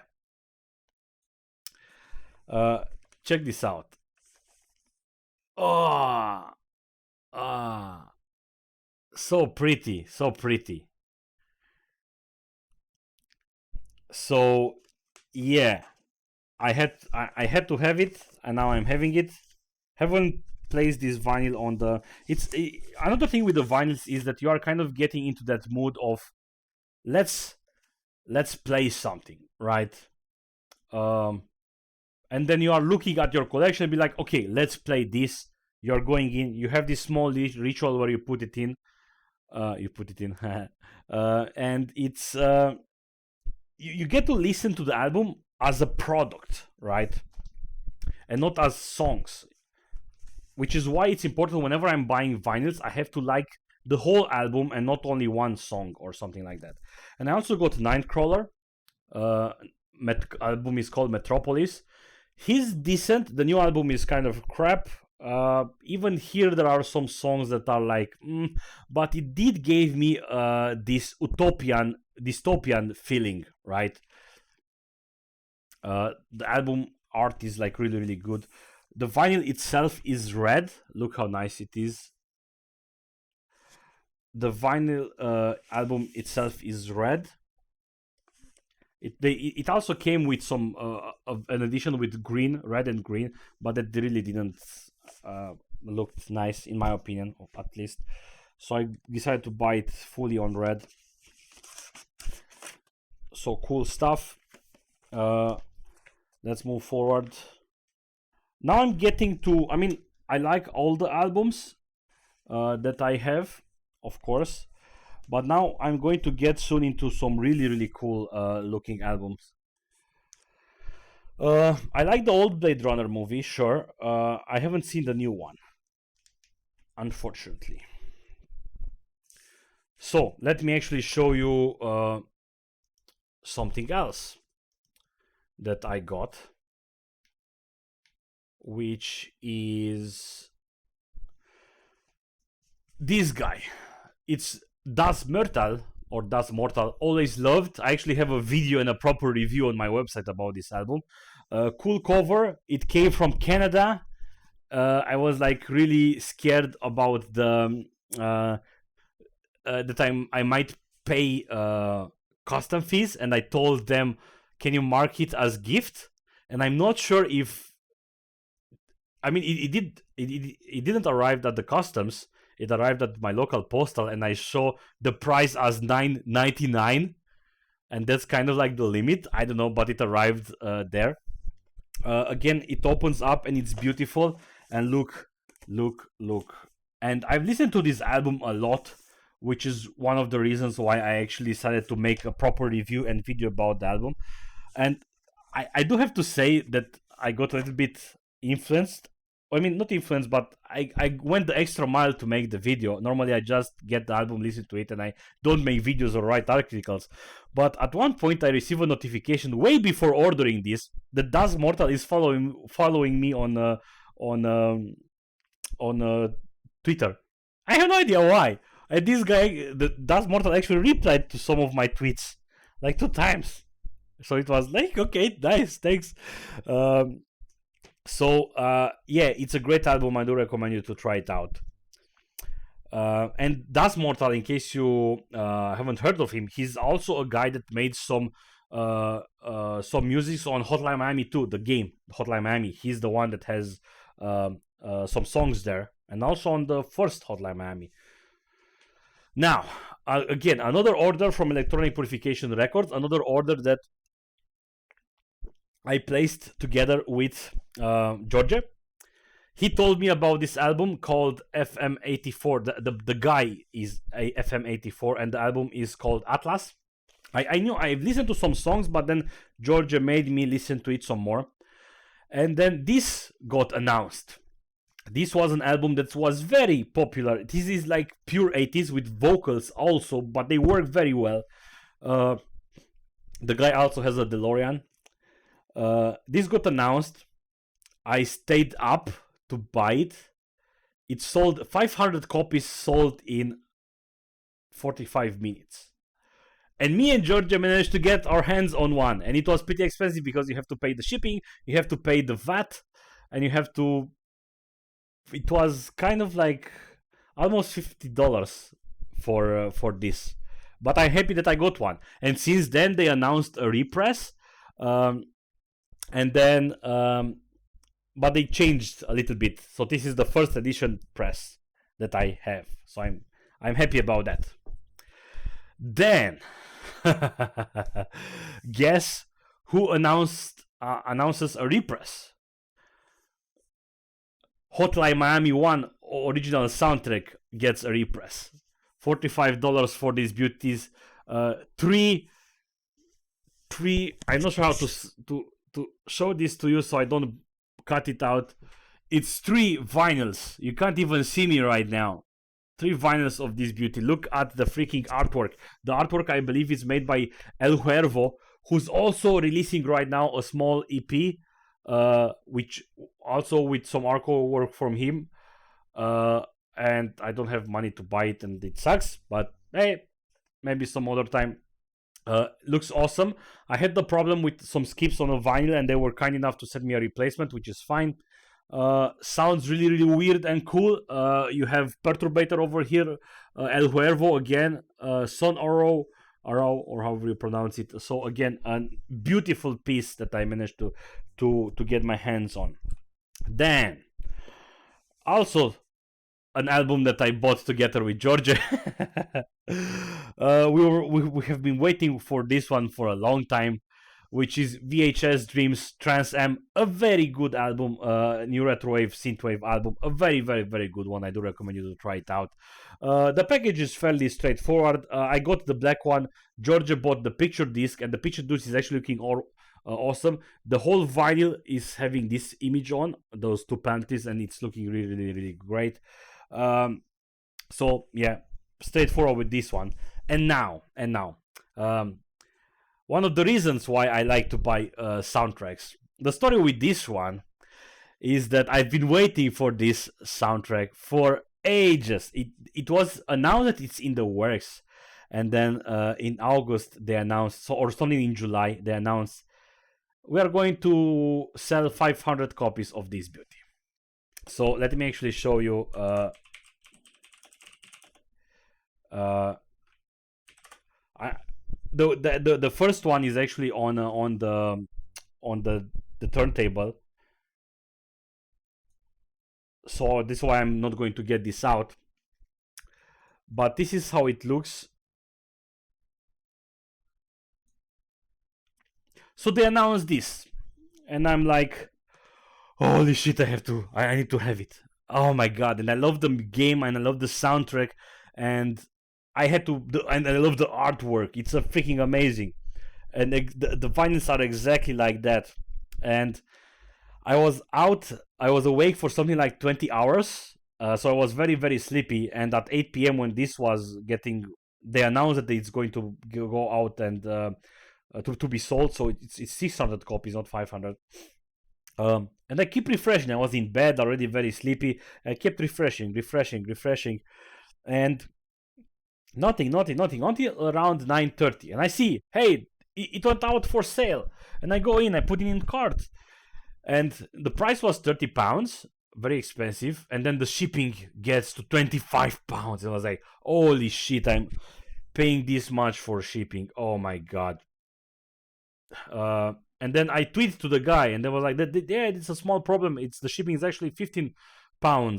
check this out. So pretty, so pretty. So yeah, I had to have it, and now I'm having it. Haven't placed this vinyl on the. Another thing with the vinyls is that you are kind of getting into that mood of let's play something, right? And then you are looking at your collection and be like, okay, let's play this. You're going in. You have this small ritual where you put it in. And it's you get to listen to the album as a product, right? And not as songs. Which is why it's important whenever I'm buying vinyls, I have to like the whole album and not only one song or something like that. And I also got Nightcrawler. Album is called Metropolis. He's decent. The new album is kind of crap. Even here there are some songs that are like, but it did give me this dystopian feeling, right? The album art is like really, really good. The vinyl itself is red. Look how nice it is. The vinyl album itself is red. It also came with some an edition with red and green, but that really didn't look nice in my opinion, at least. So I decided to buy it fully on red. So cool stuff. Let's move forward. Now I'm getting to, I like all the albums that I have, of course, but now I'm going to get soon into some really, really cool looking albums. I like the old Blade Runner movie, sure. I haven't seen the new one, unfortunately. So let me actually show you something else that I got, which is this guy. It's Das Mortal or Das Mortal, Always Loved. I actually have a video and a proper review on my website about this album. Cool cover. It came from Canada. I was like really scared about the time I might pay custom fees, and I told them, "Can you mark it as gift?" And I'm not sure if, I mean, it didn't arrive at the customs. It arrived at my local postal, and I saw the price as $9.99, and that's kind of like the limit. I don't know, but it arrived there. Again, it opens up and it's beautiful. And look, look. And I've listened to this album a lot, which is one of the reasons why I actually decided to make a proper review and video about the album. And I do have to say that I got a little bit influenced. I mean, not influenced, but I went the extra mile to make the video. Normally, I just get the album, listen to it, and I don't make videos or write articles. But at one point, I received a notification way before ordering this that Das Mortal is following me on Twitter. I have no idea why. And this guy, the Das Mortal, actually replied to some of my tweets like 2 times. So it was like, okay, nice, thanks. Yeah, it's a great album. I do recommend you to try it out. And Das Mortal, in case you haven't heard of him, he's also a guy that made some music on Hotline Miami 2, the game Hotline Miami. He's the one that has some songs there, and also on the first Hotline Miami. Now, again, another order from Electronic Purification Records, another order that I placed together with George. He told me about this album called FM84. The guy is a FM84, and the album is called Atlas. I knew I've listened to some songs, but then Georgia made me listen to it some more. And then this got announced. This was an album that was very popular. This is like pure 80s with vocals also, but they work very well. The guy also has a DeLorean. This got announced. I stayed up to buy it. It sold 500 copies sold in 45 minutes. And me and Georgia managed to get our hands on one. And it was pretty expensive because you have to pay the shipping, you have to pay the VAT, and you have to... It was kind of like almost $50 for this. But I'm happy that I got one. And since then, they announced a repress. And then... but they changed a little bit. So this is the first edition press that I have. So I'm happy about that. Then... guess who announces a repress? Hotline Miami 1 original soundtrack gets a repress. $45 for these beauties. Three. I'm not sure how to show this to you so I don't cut it out. It's 3 vinyls. You can't even see me right now. 3 vinyls of this beauty. Look at the freaking artwork. The artwork, I believe, is made by El Huervo, who's also releasing right now a small EP, which also with some artwork from him. And I don't have money to buy it, and it sucks. But hey, maybe some other time. Looks awesome. I had the problem with some skips on a vinyl, and they were kind enough to send me a replacement, which is fine. Sounds really weird and cool. You have Perturbator over here, El Huervo again, Son Oro, or however you pronounce it. So again, a beautiful piece that I managed to get my hands on. Then also an album that I bought together with Georgia. We have been waiting for this one for a long time, which is VHS Dreams Trans Am, a very good album, new retrowave synthwave album, a very good one. I do recommend you to try it out. The package is fairly straightforward. I got the black one. Georgia bought the picture disc, and the picture disc is actually looking awesome. The whole vinyl is having this image on those two penalties, and it's looking really, really, really great. So yeah, straightforward with this one. And now, one of the reasons why I like to buy soundtracks. The story with this one is that I've been waiting for this soundtrack for ages. It was announced that it's in the works, and then in August they announced, or something in July they announced, we are going to sell 500 copies of this beauty. So let me actually show you. The first one is actually on the turntable. So this is why I'm not going to get this out. But this is how it looks. So they announced this, and I'm like, holy shit, I need to have it. Oh my god. And I love the game, and I love the soundtrack, and I had to, and I love the artwork. It's a freaking amazing. And the vinyls are exactly like that. And I was awake for something like 20 hours. So I was very, very sleepy. And at 8 p.m. when this was they announced that it's going to go out and to be sold. So it's 600 copies, not 500. And I keep refreshing. I was in bed already, very sleepy. I kept refreshing, and nothing until around 9:30. And I see, hey, it went out for sale. And I go in, I put it in cart. And the price was £30, very expensive. And then the shipping gets to £25. And I was like, holy shit, I'm paying this much for shipping. Oh my god. And then I tweeted to the guy, and they was like, yeah, it's a small problem. It's the shipping is actually £15.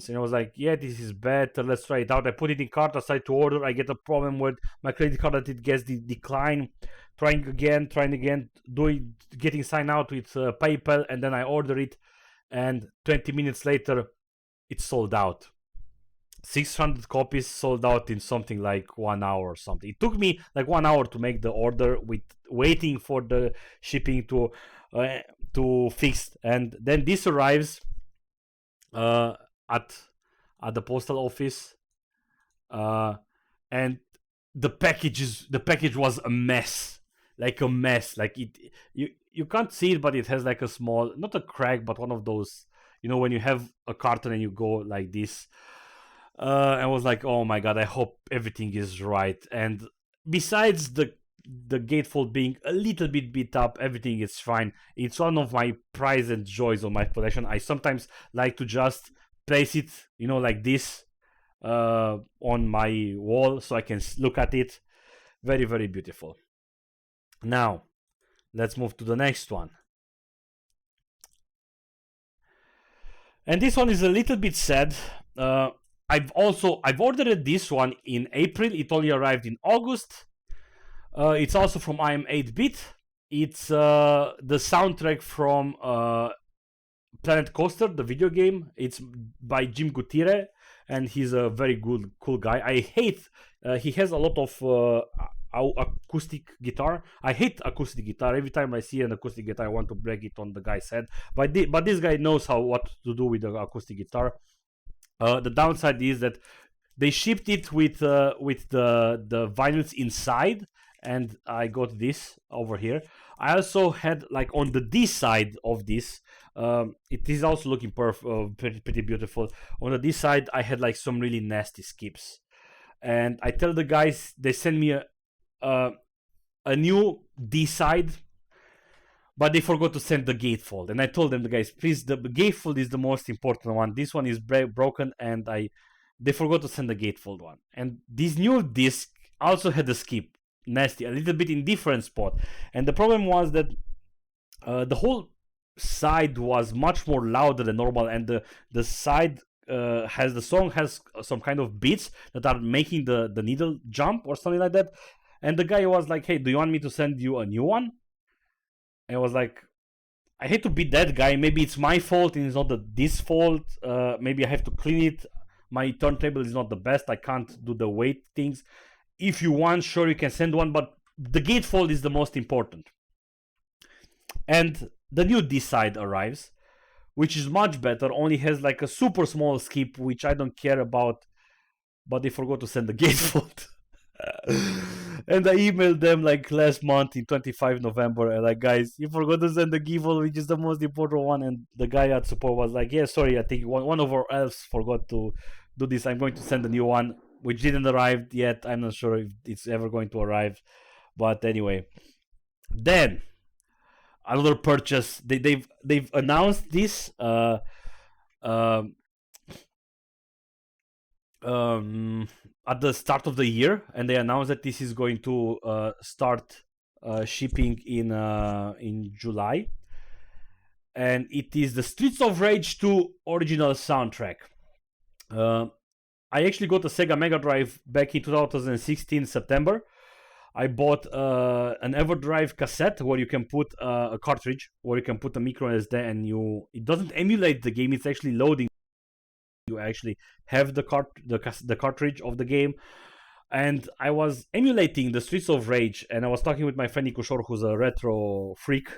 And I was like, yeah, this is better. Let's try it out. I put it in cart, I started to order. I get a problem with my credit card that it gets the decline. Trying again, getting signed out with PayPal, and then I order it, and 20 minutes later, it's sold out. 600 copies sold out in something like 1 hour or something. It took me like 1 hour to make the order, with waiting for the shipping to fix, and then this arrives at the postal office, and the package was a mess. Like a mess. Like you can't see it, but it has like a small, not a crack, but one of those, when you have a carton and you go like this. I was like, oh my god, I hope everything is right. And besides the gatefold being a little bit beat up, everything is fine. It's one of my prizes and joys of my collection. I sometimes like to just place it, like this, on my wall, so I can look at it. Very, very beautiful. Now, let's move to the next one. And this one is a little bit sad. I've ordered this one in April. It only arrived in August. It's also from I Am 8-Bit. It's the soundtrack from Planet Coaster, the video game. It's by Jim Gutierrez, and he's a very cool guy. I hate he has a lot of acoustic guitar. I hate acoustic guitar. Every time I see an acoustic guitar, I want to break it on the guy's head. But this guy knows what to do with the acoustic guitar. The downside is that they shipped it with the vinyls inside, and I got this over here. I also had, like, on the D side of this, it is also looking pretty beautiful. On the D side, I had like some really nasty skips, and I tell the guys, they send me a new D side, but they forgot to send the gatefold. And I told them, the guys, please, the gatefold is the most important one. This one is broken, and they forgot to send the gatefold one. And this new disc also had a skip, nasty, a little bit in different spot. And the problem was that the whole side was much more louder than normal, and the side the song has some kind of beats that are making the needle jump or something like that. And the guy was like, hey, do you want me to send you a new one? And I was like, I hate to be that guy. Maybe it's my fault and it's not this fault. Maybe I have to clean it. My turntable is not the best. I can't do the weight things. If you want, sure, you can send one, but the gatefold is the most important. And the new D side arrives, which is much better, only has like a super small skip, which I don't care about, but they forgot to send the gatefold. And I emailed them like last month in 25 November, and like, guys, you forgot to send the gatefold, which is the most important one. And the guy at support was like, yeah, sorry, I think one of our elves forgot to do this. I'm going to send a new one, which didn't arrive yet. I'm not sure if it's ever going to arrive. But anyway, then another purchase. They've announced this at the start of the year, and they announced that this is going to start shipping in July, and it is the Streets of Rage 2 original soundtrack. I actually got a Sega Mega Drive back in 2016 September. I bought an EverDrive cassette where you can put a cartridge, where you can put a micro SD, and it doesn't emulate the game. It's actually loading. You actually have the cartridge of the game, and I was emulating the Streets of Rage, and I was talking with my friend Nikushor, who's a retro freak,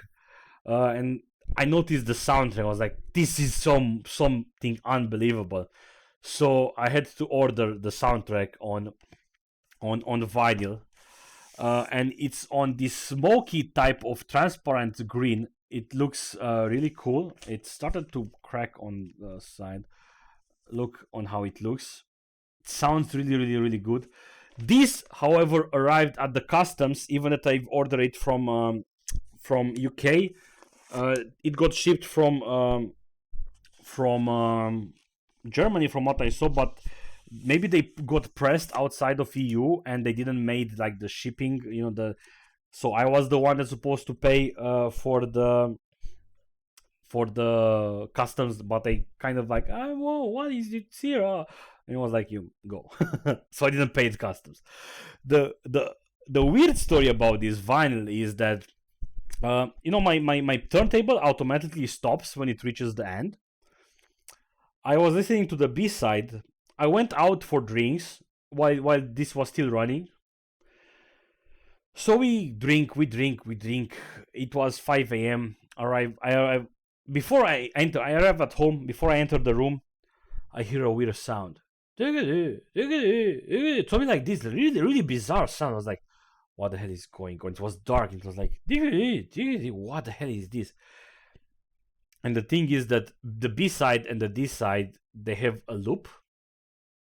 and I noticed the soundtrack. I was like, this is something unbelievable. So I had to order the soundtrack on vinyl, and it's on this smoky type of transparent green. It looks really cool. It started to crack on the side. Look on how it looks. It sounds really good. This, however, arrived at the customs, even that I've ordered it from UK. It got shipped from Germany, from what I saw, but maybe they got pressed outside of EU and they didn't made like the shipping, so I was the one that's supposed to pay for the customs, but they kind of like, whoa, what is it here? And it was like, you go. So I didn't pay the customs. The weird story about this vinyl is that my turntable automatically stops when it reaches the end. I was listening to the B-side. I went out for drinks while this was still running. So we drink. It was 5 a.m. I before I arrive at home. Before I enter the room, I hear a weird sound. Something like this, really bizarre sound. I was like, what the hell is going on? It was dark. It was like, what the hell is this? And the thing is that the B side and the D side, they have a loop.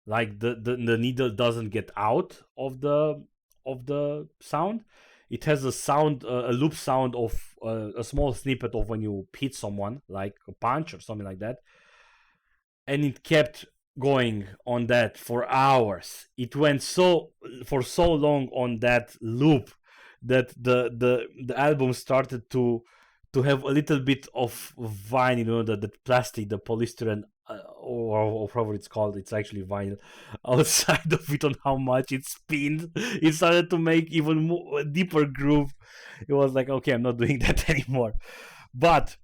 Like the needle doesn't get out of the sound. It has a loop sound of a small snippet of when you hit someone, like a punch or something like that. And it kept going on that for hours. It went for so long on that loop that the album started to have a little bit of vinyl, the plastic, the polystyrene, or whatever it's called. It's actually vinyl outside of it, on how much it spinned. It started to make even more deeper groove. It was like, okay, I'm not doing that anymore. But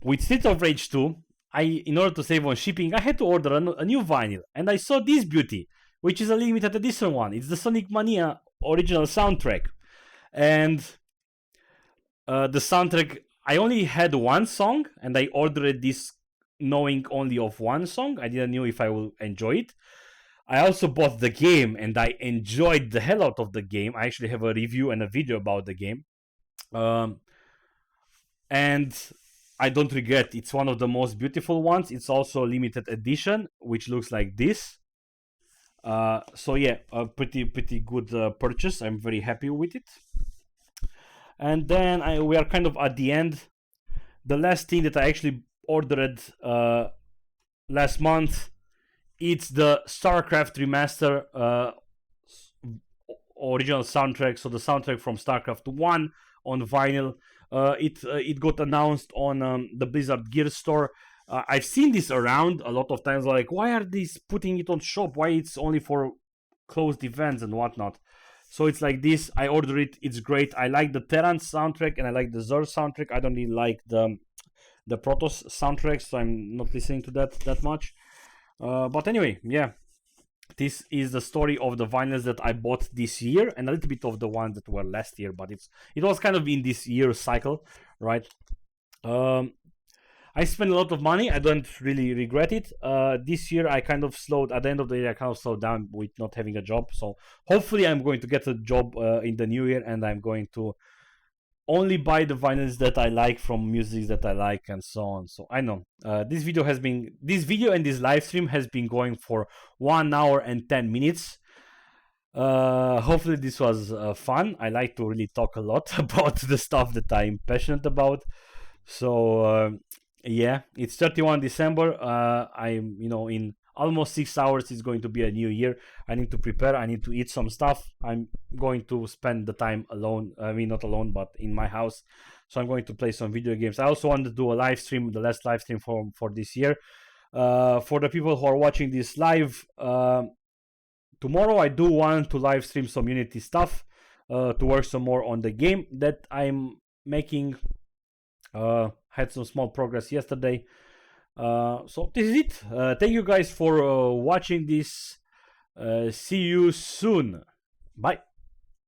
with Streets of Rage 2, in order to save on shipping, I had to order a new vinyl, and I saw this beauty, which is a limited edition one. It's the Sonic Mania original soundtrack, and the soundtrack, I only had one song, and I ordered this knowing only of one song. I didn't know if I will enjoy it. I also bought the game, and I enjoyed the hell out of the game. I actually have a review and a video about the game. And I don't regret. It's one of the most beautiful ones. It's also a limited edition, which looks like this. So yeah, a pretty good purchase. I'm very happy with it. And then we are kind of at the end. The last thing that I actually ordered last month, it's the StarCraft remaster original soundtrack. So the soundtrack from StarCraft 1 on vinyl. It got announced on the Blizzard Gear store. I've seen this around a lot of times. Like, why are these putting it on shop? Why it's only for closed events and whatnot? So it's like this. I ordered it. It's great. I like the Terran soundtrack and I like the Xur soundtrack. I don't really like the Protoss soundtrack, so I'm not listening to that much. But anyway, yeah. This is the story of the vinyls that I bought this year, and a little bit of the ones that were last year, but it was kind of in this year cycle. right? I spent a lot of money. I don't really regret it. This year, I kind of slowed. At the end of the year, I kind of slowed down with not having a job. So hopefully, I'm going to get a job in the new year, and I'm going to only buy the vinyls that I like from music that I like, and so on. So I know this video and this live stream has been going for 1 hour and 10 minutes. Hopefully this was fun. I like to really talk a lot about the stuff that I'm passionate about. So yeah, it's 31 December. I'm, in almost 6 hours it's going to be a new year. I need to prepare. I need to eat some stuff. I'm going to spend the time alone. I mean, not alone, but in my house. So I'm going to play some video games. I also want to do a live stream, the last live stream for this year. For the people who are watching this live, tomorrow I do want to live stream some Unity stuff, to work some more on the game that I'm making. Had some small progress yesterday. So this is it. Thank you guys for watching this. See you soon. Bye.